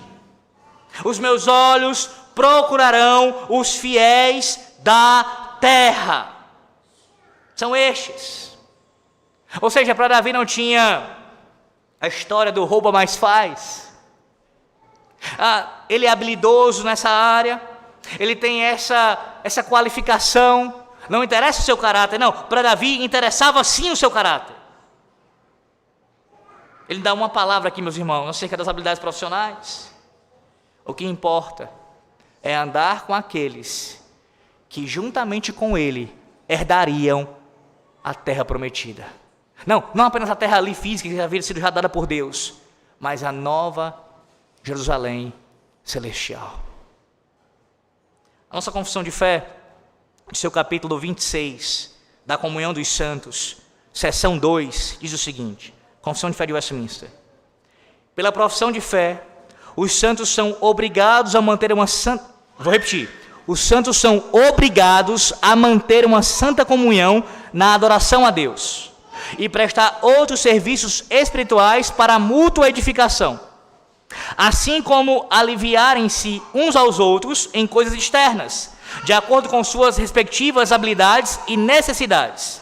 Os meus olhos procurarão os fiéis da terra. São estes. Ou seja, para Davi não tinha a história do rouba mais faz. Ele é habilidoso nessa área, ele tem essa qualificação. Não interessa o seu caráter, não. Para Davi interessava sim o seu caráter. Ele dá uma palavra aqui, meus irmãos, acerca das habilidades profissionais. O que importa é andar com aqueles que juntamente com ele herdariam a terra prometida. Não apenas a terra ali física que havia sido já dada por Deus, mas a nova Jerusalém celestial. A nossa confissão de fé, de seu capítulo 26, da comunhão dos santos, seção 2, diz o seguinte: Confissão de fé de Westminster. Pela profissão de fé, os santos são obrigados a manter uma santa... Vou repetir. Os santos são obrigados a manter uma santa comunhão na adoração a Deus e prestar outros serviços espirituais para a mútua edificação, assim como aliviarem-se uns aos outros em coisas externas, de acordo com suas respectivas habilidades e necessidades.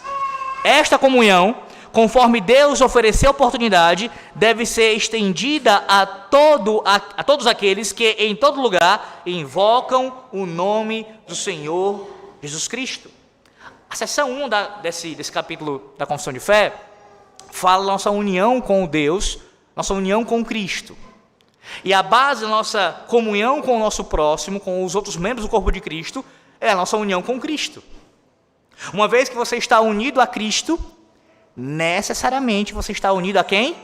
Esta comunhão, conforme Deus ofereceu oportunidade, deve ser estendida a todos aqueles que em todo lugar invocam o nome do Senhor Jesus Cristo. A seção 1 desse capítulo da Confissão de Fé fala da nossa união com Deus, nossa união com Cristo. E a base da nossa comunhão com o nosso próximo, com os outros membros do corpo de Cristo, é a nossa união com Cristo. Uma vez que você está unido a Cristo, necessariamente você está unido a quem?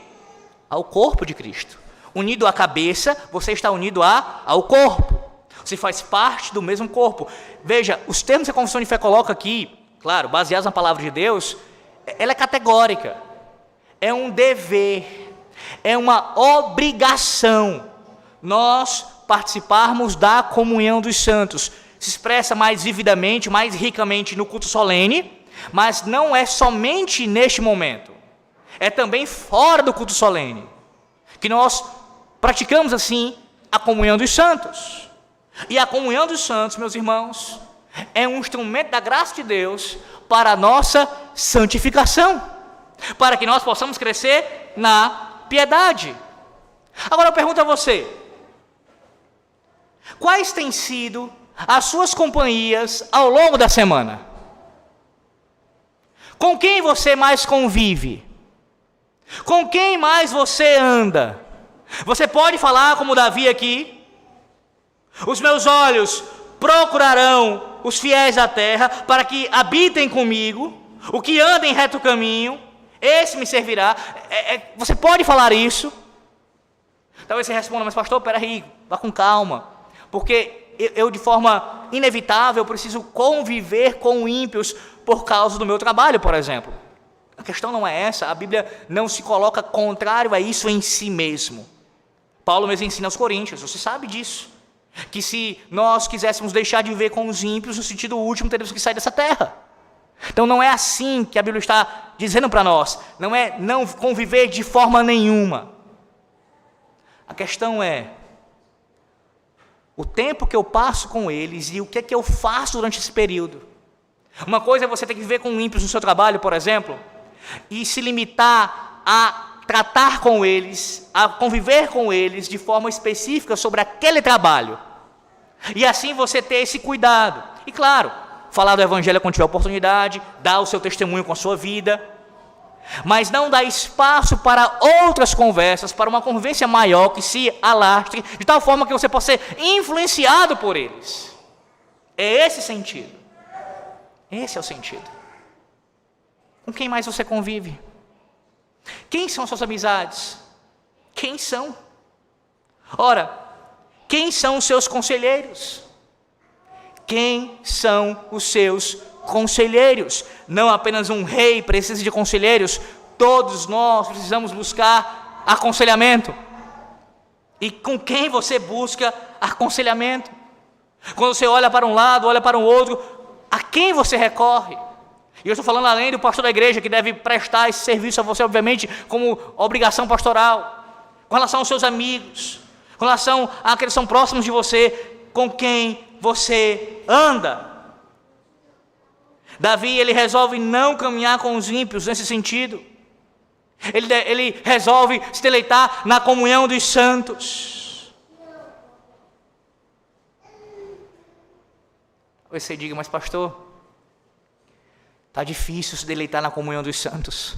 Ao corpo de Cristo. Unido à cabeça, você está unido ao corpo. Você faz parte do mesmo corpo. Veja, os termos que a Confissão de Fé coloca aqui, claro, baseados na palavra de Deus, ela é categórica. É um dever, é uma obrigação nós participarmos da comunhão dos santos. Se expressa mais vividamente, mais ricamente no culto solene, mas não é somente neste momento, é também fora do culto solene, que nós praticamos assim a comunhão dos santos. E a comunhão dos santos, meus irmãos, é um instrumento da graça de Deus para a nossa santificação, para que nós possamos crescer na piedade. Agora eu pergunto a você, quais têm sido as suas companhias ao longo da semana? Com quem você mais convive? Com quem mais você anda? Você pode falar como Davi aqui, Os meus olhos procurarão os fiéis da terra para que habitem comigo, o que anda em reto caminho, esse me servirá. Você pode falar isso? Talvez você responda, mas pastor, peraí, vá com calma, porque eu de forma inevitável preciso conviver com ímpios por causa do meu trabalho, por exemplo. A questão não é essa, a Bíblia não se coloca contrário a isso em si mesmo. Paulo mesmo ensina aos Coríntios, você sabe disso, que se nós quiséssemos deixar de viver com os ímpios, no sentido último, teríamos que sair dessa terra. Então não é assim que a Bíblia está dizendo para nós, não é não conviver de forma nenhuma. A questão é o tempo que eu passo com eles e o que é que eu faço durante esse período. Uma coisa é você ter que viver com ímpios no seu trabalho, por exemplo, e se limitar a tratar com eles, a conviver com eles de forma específica sobre aquele trabalho. E assim você ter esse cuidado. E claro, falar do evangelho quando tiver oportunidade, dar o seu testemunho com a sua vida, mas não dar espaço para outras conversas, para uma convivência maior que se alastre, de tal forma que você possa ser influenciado por eles. É esse sentido. Esse é o sentido. Com quem mais você convive? Quem são as suas amizades? Quem são? Ora, quem são os seus conselheiros? Quem são os seus conselheiros? Não apenas um rei precisa de conselheiros, todos nós precisamos buscar aconselhamento. E com quem você busca aconselhamento? Quando você olha para um lado, olha para o outro, a quem você recorre? E eu estou falando além do pastor da igreja, que deve prestar esse serviço a você, obviamente, como obrigação pastoral, com relação aos seus amigos, com relação àqueles que são próximos de você, com quem você anda. Davi, ele resolve não caminhar com os ímpios nesse sentido. Ele resolve se deleitar na comunhão dos santos. Você diga, mas pastor, está difícil se deleitar na comunhão dos santos.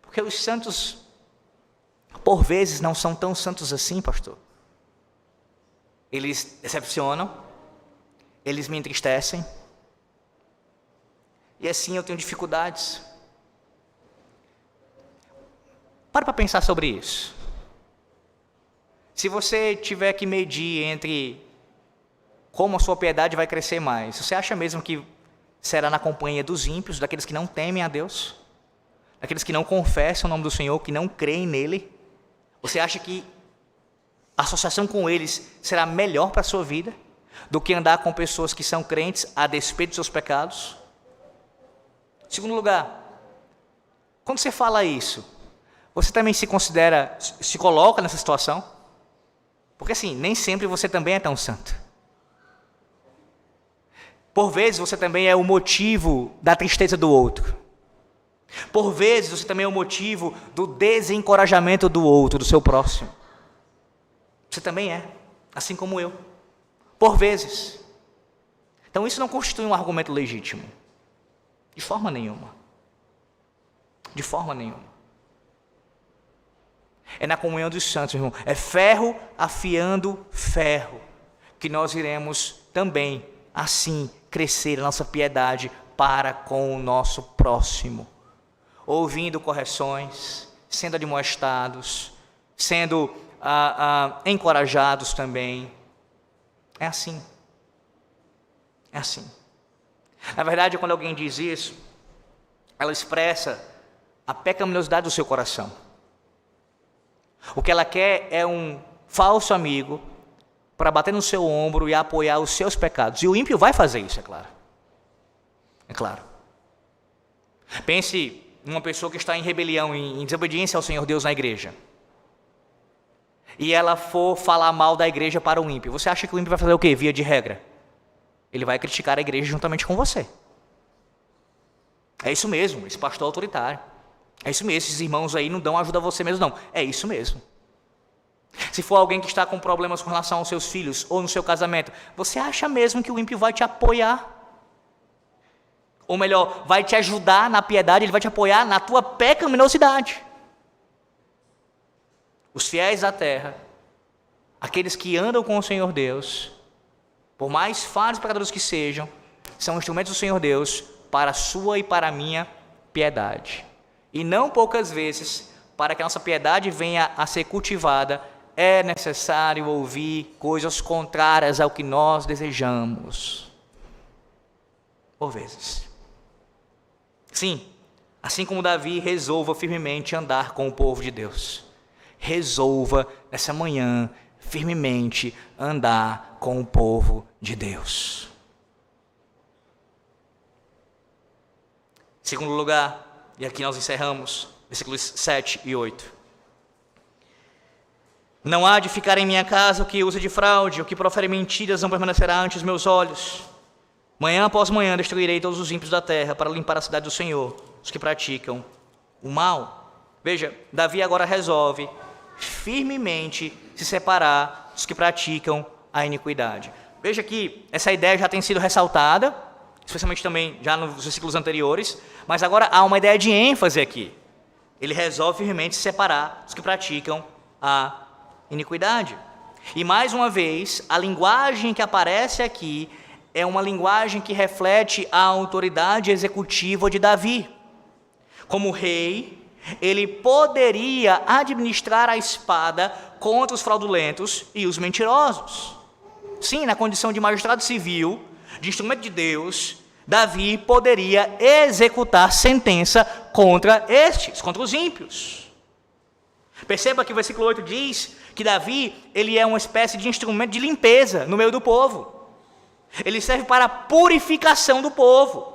Porque os santos, por vezes, não são tão santos assim, pastor. Eles decepcionam, eles me entristecem, e assim eu tenho dificuldades. Para pensar sobre isso. Se você tiver que medir entre como a sua piedade vai crescer mais, você acha mesmo que será na companhia dos ímpios, daqueles que não temem a Deus, daqueles que não confessam o nome do Senhor, que não creem nele? Você acha que a associação com eles será melhor para a sua vida do que andar com pessoas que são crentes a despeito dos seus pecados? Segundo lugar, quando você fala isso, você também se considera, se coloca nessa situação? Porque assim, nem sempre você também é tão santo. Por vezes você também é o motivo da tristeza do outro. Por vezes você também é o motivo do desencorajamento do outro, do seu próximo. Você também é, assim como eu. Por vezes. Então isso não constitui um argumento legítimo. De forma nenhuma. De forma nenhuma. É na comunhão dos santos, irmão. É ferro afiando ferro, que nós iremos também, assim, crescer a nossa piedade para com o nosso próximo. Ouvindo correções, sendo admoestados, sendo encorajados também. É assim. É assim. Na verdade, quando alguém diz isso, ela expressa a pecaminosidade do seu coração. O que ela quer é um falso amigo para bater no seu ombro e apoiar os seus pecados. E o ímpio vai fazer isso, é claro. É claro. Pense numa pessoa que está em rebelião, em desobediência ao Senhor Deus na igreja. E ela for falar mal da igreja para o ímpio. Você acha que o ímpio vai fazer o quê? Via de regra. Ele vai criticar a igreja juntamente com você. É isso mesmo, esse pastor autoritário. É isso mesmo, esses irmãos aí não dão ajuda a você mesmo não. É isso mesmo. Se for alguém que está com problemas com relação aos seus filhos ou no seu casamento, você acha mesmo que o ímpio vai te apoiar? Ou melhor, vai te ajudar na piedade, ele vai te apoiar na tua pecaminosidade. Os fiéis da terra aqueles que andam com o Senhor Deus, por mais falhos e pecadores que sejam, são instrumentos do Senhor Deus para a sua e para a minha piedade. E não poucas vezes, para que a nossa piedade venha a ser cultivada, é necessário ouvir coisas contrárias ao que nós desejamos. Por vezes. Sim, assim como Davi, resolva firmemente andar com o povo de Deus. Resolva, nessa manhã, firmemente andar com o povo de Deus. Em segundo lugar, e aqui nós encerramos, versículos 7 e 8. Não há de ficar em minha casa o que usa de fraude, o que profere mentiras não permanecerá ante os meus olhos. Manhã após manhã destruirei todos os ímpios da terra para limpar a cidade do Senhor, os que praticam o mal. Veja, Davi agora resolve firmemente se separar dos que praticam a iniquidade. Veja que essa ideia já tem sido ressaltada, especialmente também já nos versículos anteriores, mas agora há uma ideia de ênfase aqui. Ele resolve firmemente se separar dos que praticam a iniquidade. E mais uma vez, a linguagem que aparece aqui é uma linguagem que reflete a autoridade executiva de Davi. Como rei, ele poderia administrar a espada contra os fraudulentos e os mentirosos. Sim, na condição de magistrado civil, de instrumento de Deus, Davi poderia executar sentença contra estes, contra os ímpios. Perceba que o versículo 8 diz que Davi, ele é uma espécie de instrumento de limpeza no meio do povo. Ele serve para a purificação do povo,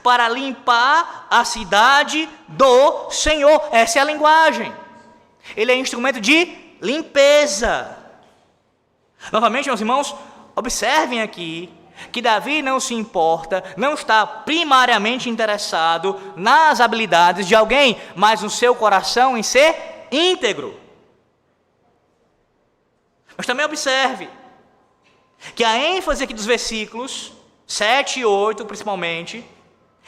para limpar a cidade do Senhor. Essa é a linguagem. Ele é instrumento de limpeza. Novamente, meus irmãos, observem aqui que Davi não se importa, não está primariamente interessado nas habilidades de alguém, mas no seu coração em ser íntegro. Mas também observe que a ênfase aqui dos versículos 7 e 8, principalmente,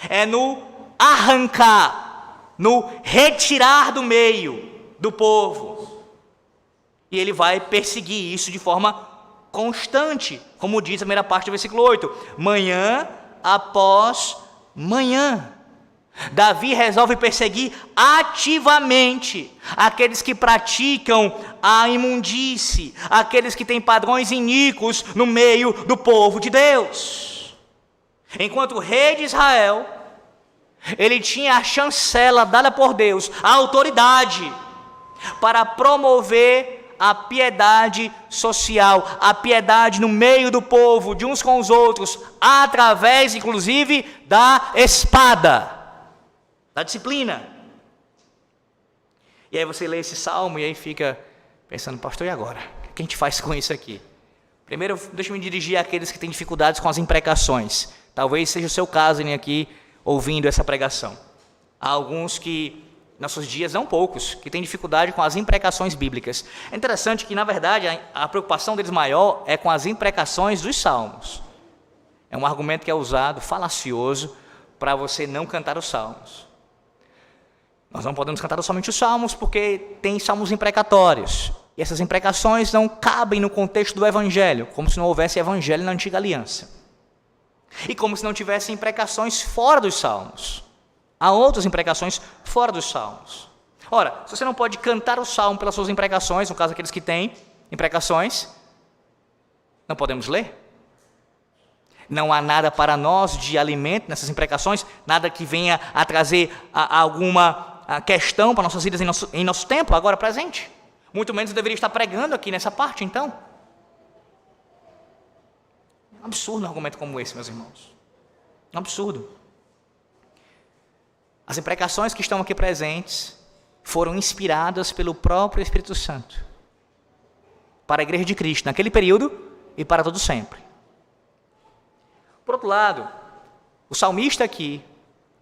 é no arrancar, no retirar do meio do povo. E ele vai perseguir isso de forma constante, como diz a primeira parte do versículo 8, manhã após manhã. Davi resolve perseguir ativamente aqueles que praticam a imundície, aqueles que têm padrões iníquos no meio do povo de Deus. Enquanto o rei de Israel, ele tinha a chancela dada por Deus, a autoridade para promover a piedade social, a piedade no meio do povo, de uns com os outros, através, inclusive, da espada, da disciplina. E aí você lê esse salmo e aí fica pensando, pastor, e agora? O que a gente faz com isso aqui? Primeiro, deixa eu me dirigir àqueles que têm dificuldades com as imprecações. Talvez seja o seu caso aqui, ouvindo essa pregação. Há alguns que, nossos dias, não poucos, que têm dificuldade com as imprecações bíblicas. É interessante que, na verdade, a preocupação deles maior é com as imprecações dos salmos. É um argumento que é usado, falacioso, para você não cantar os salmos. Nós não podemos cantar somente os salmos porque tem salmos imprecatórios. E essas imprecações não cabem no contexto do evangelho, como se não houvesse evangelho na antiga aliança. E como se não tivesse imprecações fora dos salmos. Há outras imprecações fora dos salmos. Ora, se você não pode cantar o salmo pelas suas imprecações, no caso aqueles que têm imprecações, não podemos ler. Não há nada para nós de alimento nessas imprecações, nada que venha a trazer alguma questão para nossas vidas em nosso tempo, agora presente. Muito menos eu deveria estar pregando aqui nessa parte, então. É um absurdo um argumento como esse, meus irmãos. É um absurdo. As imprecações que estão aqui presentes foram inspiradas pelo próprio Espírito Santo para a Igreja de Cristo, naquele período e para todo sempre. Por outro lado, o salmista aqui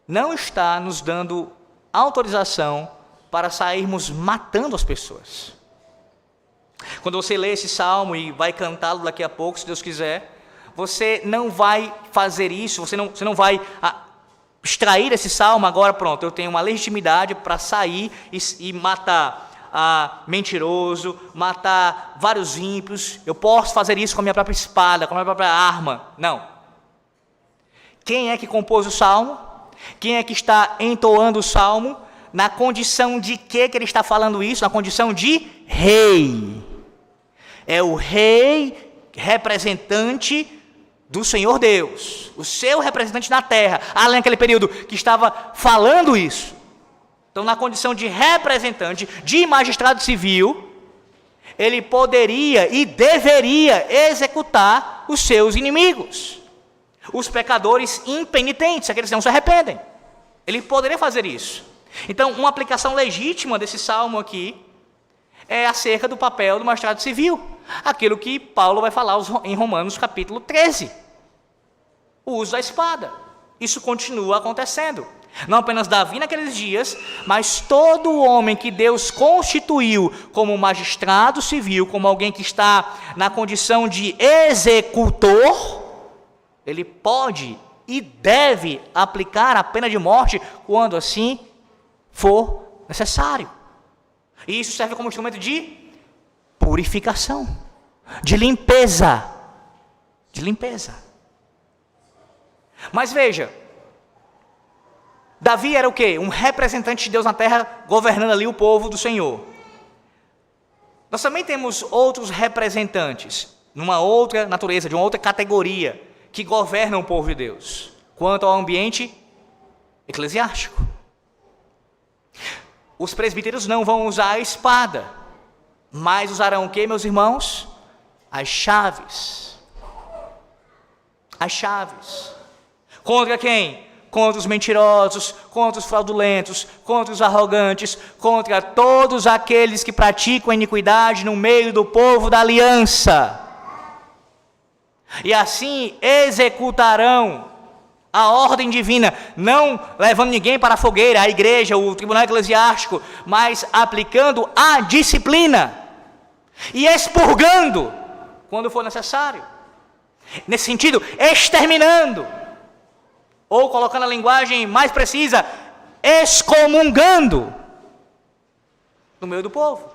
não está nos dando autorização para sairmos matando as pessoas. Quando você lê esse salmo e vai cantá-lo daqui a pouco, se Deus quiser, você não vai fazer isso, você não vai extrair esse salmo agora, pronto, eu tenho uma legitimidade para sair e matar mentiroso, matar vários ímpios. Eu posso fazer isso com a minha própria espada, com a minha própria arma. Não. Quem é que compôs o salmo? Quem é que está entoando o salmo? Na condição de que ele está falando isso? Na condição de rei. É o rei representante do Senhor Deus, o seu representante na terra, além daquele período que estava falando isso. Então, na condição de representante, de magistrado civil, ele poderia e deveria executar os seus inimigos, os pecadores impenitentes, aqueles que não se arrependem. Ele poderia fazer isso. Então, uma aplicação legítima desse salmo aqui é acerca do papel do magistrado civil, aquilo que Paulo vai falar em Romanos capítulo 13. O uso da espada. Isso continua acontecendo. Não apenas Davi naqueles dias, mas todo homem que Deus constituiu como magistrado civil, como alguém que está na condição de executor, ele pode e deve aplicar a pena de morte quando assim for necessário. E isso serve como instrumento de purificação, de limpeza. Mas veja, Davi era o quê? Um representante de Deus na terra, governando ali o povo do Senhor. Nós também temos outros representantes, numa outra natureza, de uma outra categoria, que governam o povo de Deus, quanto ao ambiente eclesiástico. Os presbíteros não vão usar a espada, mas usarão o quê, meus irmãos? As chaves. As chaves. Contra quem? Contra os mentirosos, contra os fraudulentos, contra os arrogantes, contra todos aqueles que praticam a iniquidade no meio do povo da aliança. E assim executarão a ordem divina, não levando ninguém para a fogueira, a igreja, o tribunal eclesiástico, mas aplicando a disciplina e expurgando quando for necessário. Nesse sentido, exterminando, ou colocando a linguagem mais precisa, excomungando no meio do povo.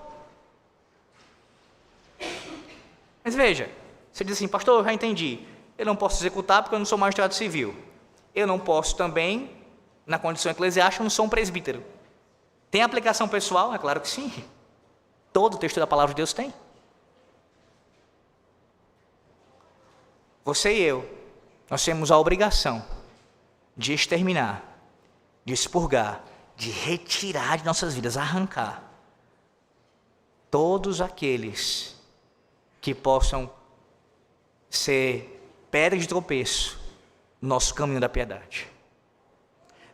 Mas veja, você diz assim, pastor, eu já entendi, eu não posso executar porque eu não sou magistrado civil. Eu não posso também, na condição eclesiástica, eu não sou um presbítero. Tem aplicação pessoal? É claro que sim. Todo o texto da palavra de Deus tem. Você e eu, nós temos a obrigação de exterminar, de expurgar, de retirar de nossas vidas, arrancar todos aqueles que possam ser pedra de tropeço no nosso caminho da piedade.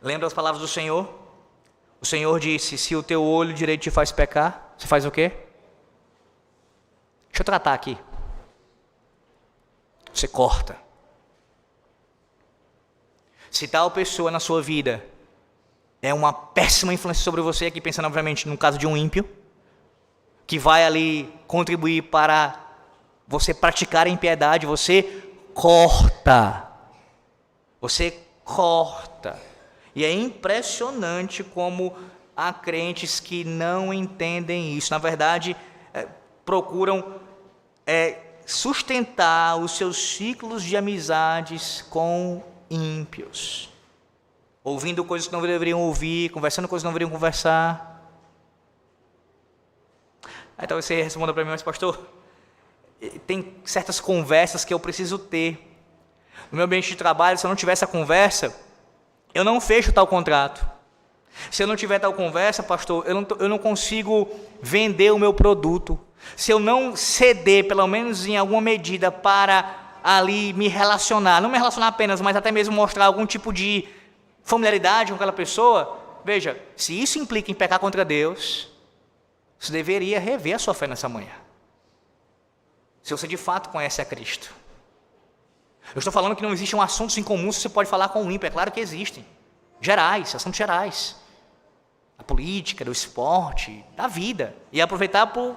Lembra as palavras do Senhor? O Senhor disse, se o teu olho direito te faz pecar, você faz o quê? Deixa eu tratar aqui. Você corta. Se tal pessoa na sua vida é uma péssima influência sobre você, aqui pensando obviamente no caso de um ímpio, que vai ali contribuir para você praticar a impiedade, você corta. Você corta. E é impressionante como há crentes que não entendem isso. Na verdade, procuram sustentar os seus ciclos de amizades com ímpios, ouvindo coisas que não deveriam ouvir, conversando coisas que não deveriam conversar. Aí talvez você responda para mim, mas pastor, tem certas conversas que eu preciso ter. No meu ambiente de trabalho, se eu não tiver essa conversa, eu não fecho tal contrato. Se eu não tiver tal conversa, pastor, eu não consigo vender o meu produto. Se eu não ceder, pelo menos em alguma medida, para ali me relacionar, não me relacionar apenas, mas até mesmo mostrar algum tipo de familiaridade com aquela pessoa, veja, se isso implica em pecar contra Deus, você deveria rever a sua fé nessa manhã. Se você de fato conhece a Cristo. Eu estou falando que não existem assuntos em comum que você pode falar com o ímpio, é claro que existem. Gerais, assuntos gerais. Da política, do esporte, da vida. E aproveitar para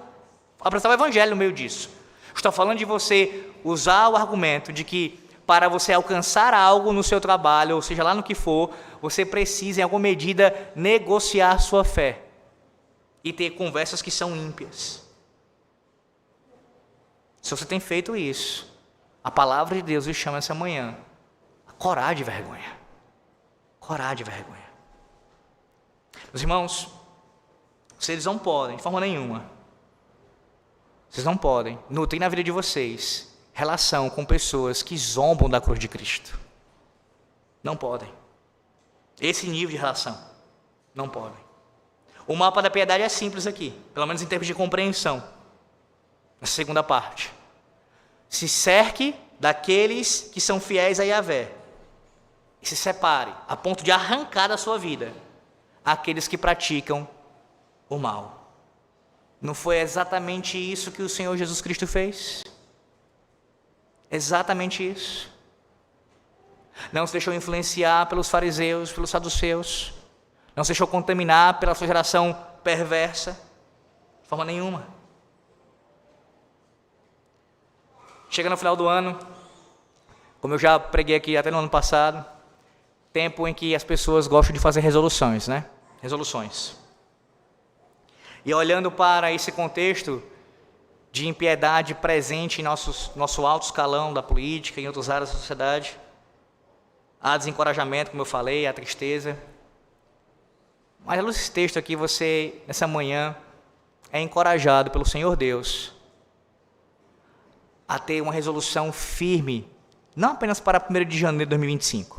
apresentar o evangelho no meio disso. Estou falando de você usar o argumento de que para você alcançar algo no seu trabalho, ou seja, lá no que for, você precisa, em alguma medida, negociar sua fé. e ter conversas que são ímpias. Se você tem feito isso, a palavra de Deus lhe chama essa manhã a corar de vergonha. Corar de vergonha. Meus irmãos, vocês não podem, de forma nenhuma, vocês não podem nutrir na vida de vocês relação com pessoas que zombam da cruz de Cristo. Não podem. Esse nível de relação, não podem. O mapa da piedade é simples aqui, pelo menos em termos de compreensão. Na segunda parte. Se cerque daqueles que são fiéis a Yahvé. E se separe, a ponto de arrancar da sua vida aqueles que praticam o mal. Não foi exatamente isso que o Senhor Jesus Cristo fez? Exatamente isso. Não se deixou influenciar pelos fariseus, pelos saduceus. Não se deixou contaminar pela sua geração perversa. De forma nenhuma. Chega no final do ano, como eu já preguei aqui até no ano passado, tempo em que as pessoas gostam de fazer resoluções, né? Resoluções. E olhando para esse contexto de impiedade presente em nosso alto escalão da política e em outras áreas da sociedade, há desencorajamento, como eu falei, há tristeza. Mas nesse texto aqui, você, nessa manhã, é encorajado pelo Senhor Deus a ter uma resolução firme, não apenas para 1º de janeiro de 2025,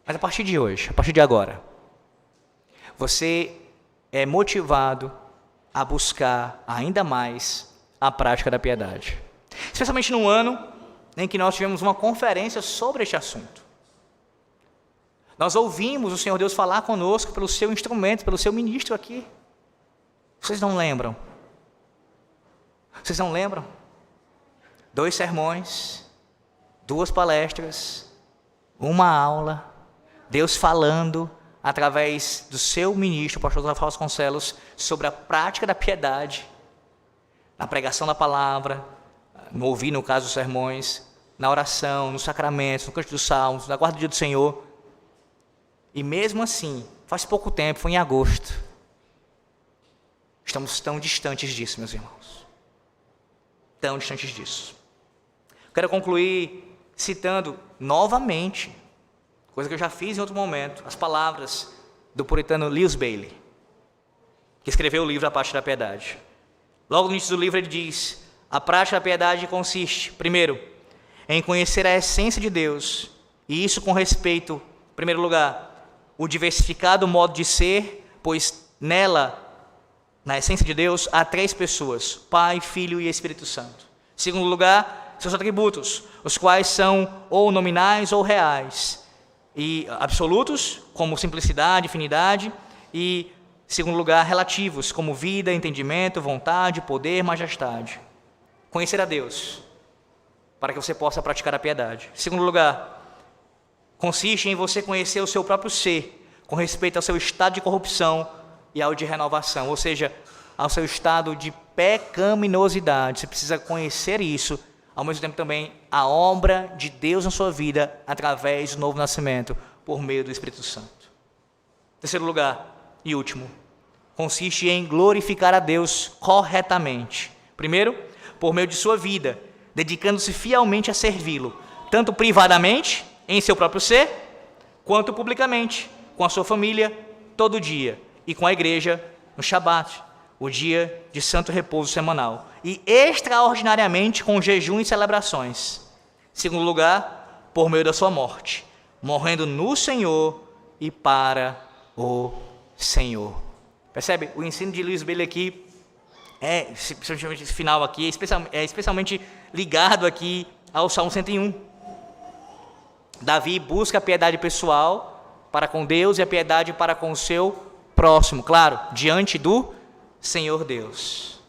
mas a partir de hoje, a partir de agora. Você é motivado a buscar ainda mais a prática da piedade. Especialmente no ano em que nós tivemos uma conferência sobre este assunto. Nós ouvimos o Senhor Deus falar conosco pelo seu instrumento, pelo seu ministro aqui. Vocês não lembram? Vocês não lembram? 2 sermões, 2 palestras, uma aula, Deus falando através do seu ministro, o pastor Rafael Vasconcelos, sobre a prática da piedade, na pregação da palavra, no ouvir, no caso, dos sermões, na oração, nos sacramentos, no canto dos salmos, na guarda do dia do Senhor. E mesmo assim, faz pouco tempo, foi em agosto, estamos tão distantes disso, meus irmãos. Tão distantes disso. Quero concluir citando novamente, coisa que eu já fiz em outro momento, as palavras do puritano Lewis Bailey, que escreveu o livro A Prática da Piedade. Logo no início do livro ele diz: a prática da piedade consiste, primeiro, em conhecer a essência de Deus, e isso com respeito, em primeiro lugar, o diversificado modo de ser, pois nela, na essência de Deus, há 3 pessoas, Pai, Filho e Espírito Santo. Em segundo lugar, seus atributos, os quais são ou nominais ou reais, e absolutos, como simplicidade, afinidade, e, em segundo lugar, relativos, como vida, entendimento, vontade, poder, majestade. Conhecer a Deus, para que você possa praticar a piedade. Em segundo lugar, consiste em você conhecer o seu próprio ser, com respeito ao seu estado de corrupção e ao de renovação, ou seja, ao seu estado de pecaminosidade. Você precisa conhecer isso, ao mesmo tempo também a obra de Deus na sua vida, através do novo nascimento, por meio do Espírito Santo. Terceiro lugar e último, consiste em glorificar a Deus corretamente. Primeiro, por meio de sua vida, dedicando-se fielmente a servi-lo, tanto privadamente, em seu próprio ser, quanto publicamente, com a sua família, todo dia, e com a igreja no Shabat, o dia de santo repouso semanal, e extraordinariamente com jejum e celebrações. Em segundo lugar, por meio da sua morte, morrendo no Senhor e para o Senhor. Percebe? O ensino de Lewis Bailey aqui, especialmente esse final aqui, é especialmente ligado aqui ao Salmo 101. Davi busca a piedade pessoal para com Deus e a piedade para com o seu próximo, claro, diante do Senhor Deus.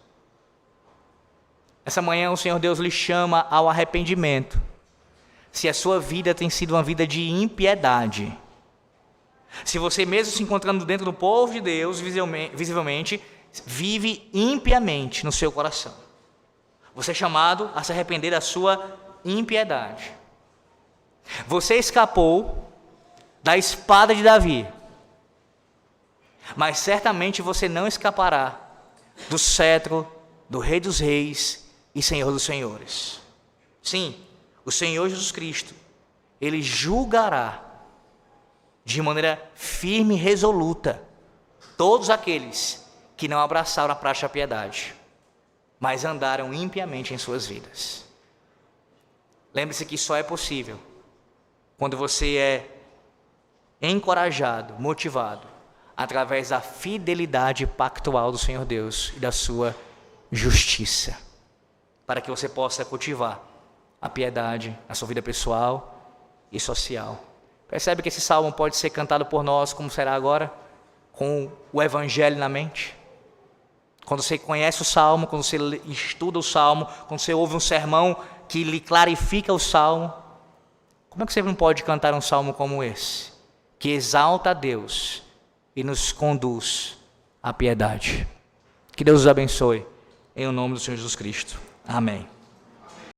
Essa manhã o Senhor Deus lhe chama ao arrependimento. Se a sua vida tem sido uma vida de impiedade, se você mesmo se encontrando dentro do povo de Deus, visivelmente, vive impiamente no seu coração, você é chamado a se arrepender da sua impiedade. Você escapou da espada de Davi. mas certamente você não escapará do cetro do Rei dos Reis e Senhor dos Senhores. Sim, o Senhor Jesus Cristo, Ele julgará de maneira firme e resoluta todos aqueles que não abraçaram a prática da piedade, mas andaram impiamente em suas vidas. Lembre-se que só é possível quando você é encorajado, motivado, através da fidelidade pactual do Senhor Deus e da sua justiça, para que você possa cultivar a piedade na sua vida pessoal e social. Percebe que esse salmo pode ser cantado por nós, como será agora, com o Evangelho na mente? Quando você conhece o salmo, quando você estuda o salmo, quando você ouve um sermão que lhe clarifica o salmo, como é que você não pode cantar um salmo como esse, que exalta a Deus e nos conduz à piedade? Que Deus os abençoe, em nome do Senhor Jesus Cristo. Amém.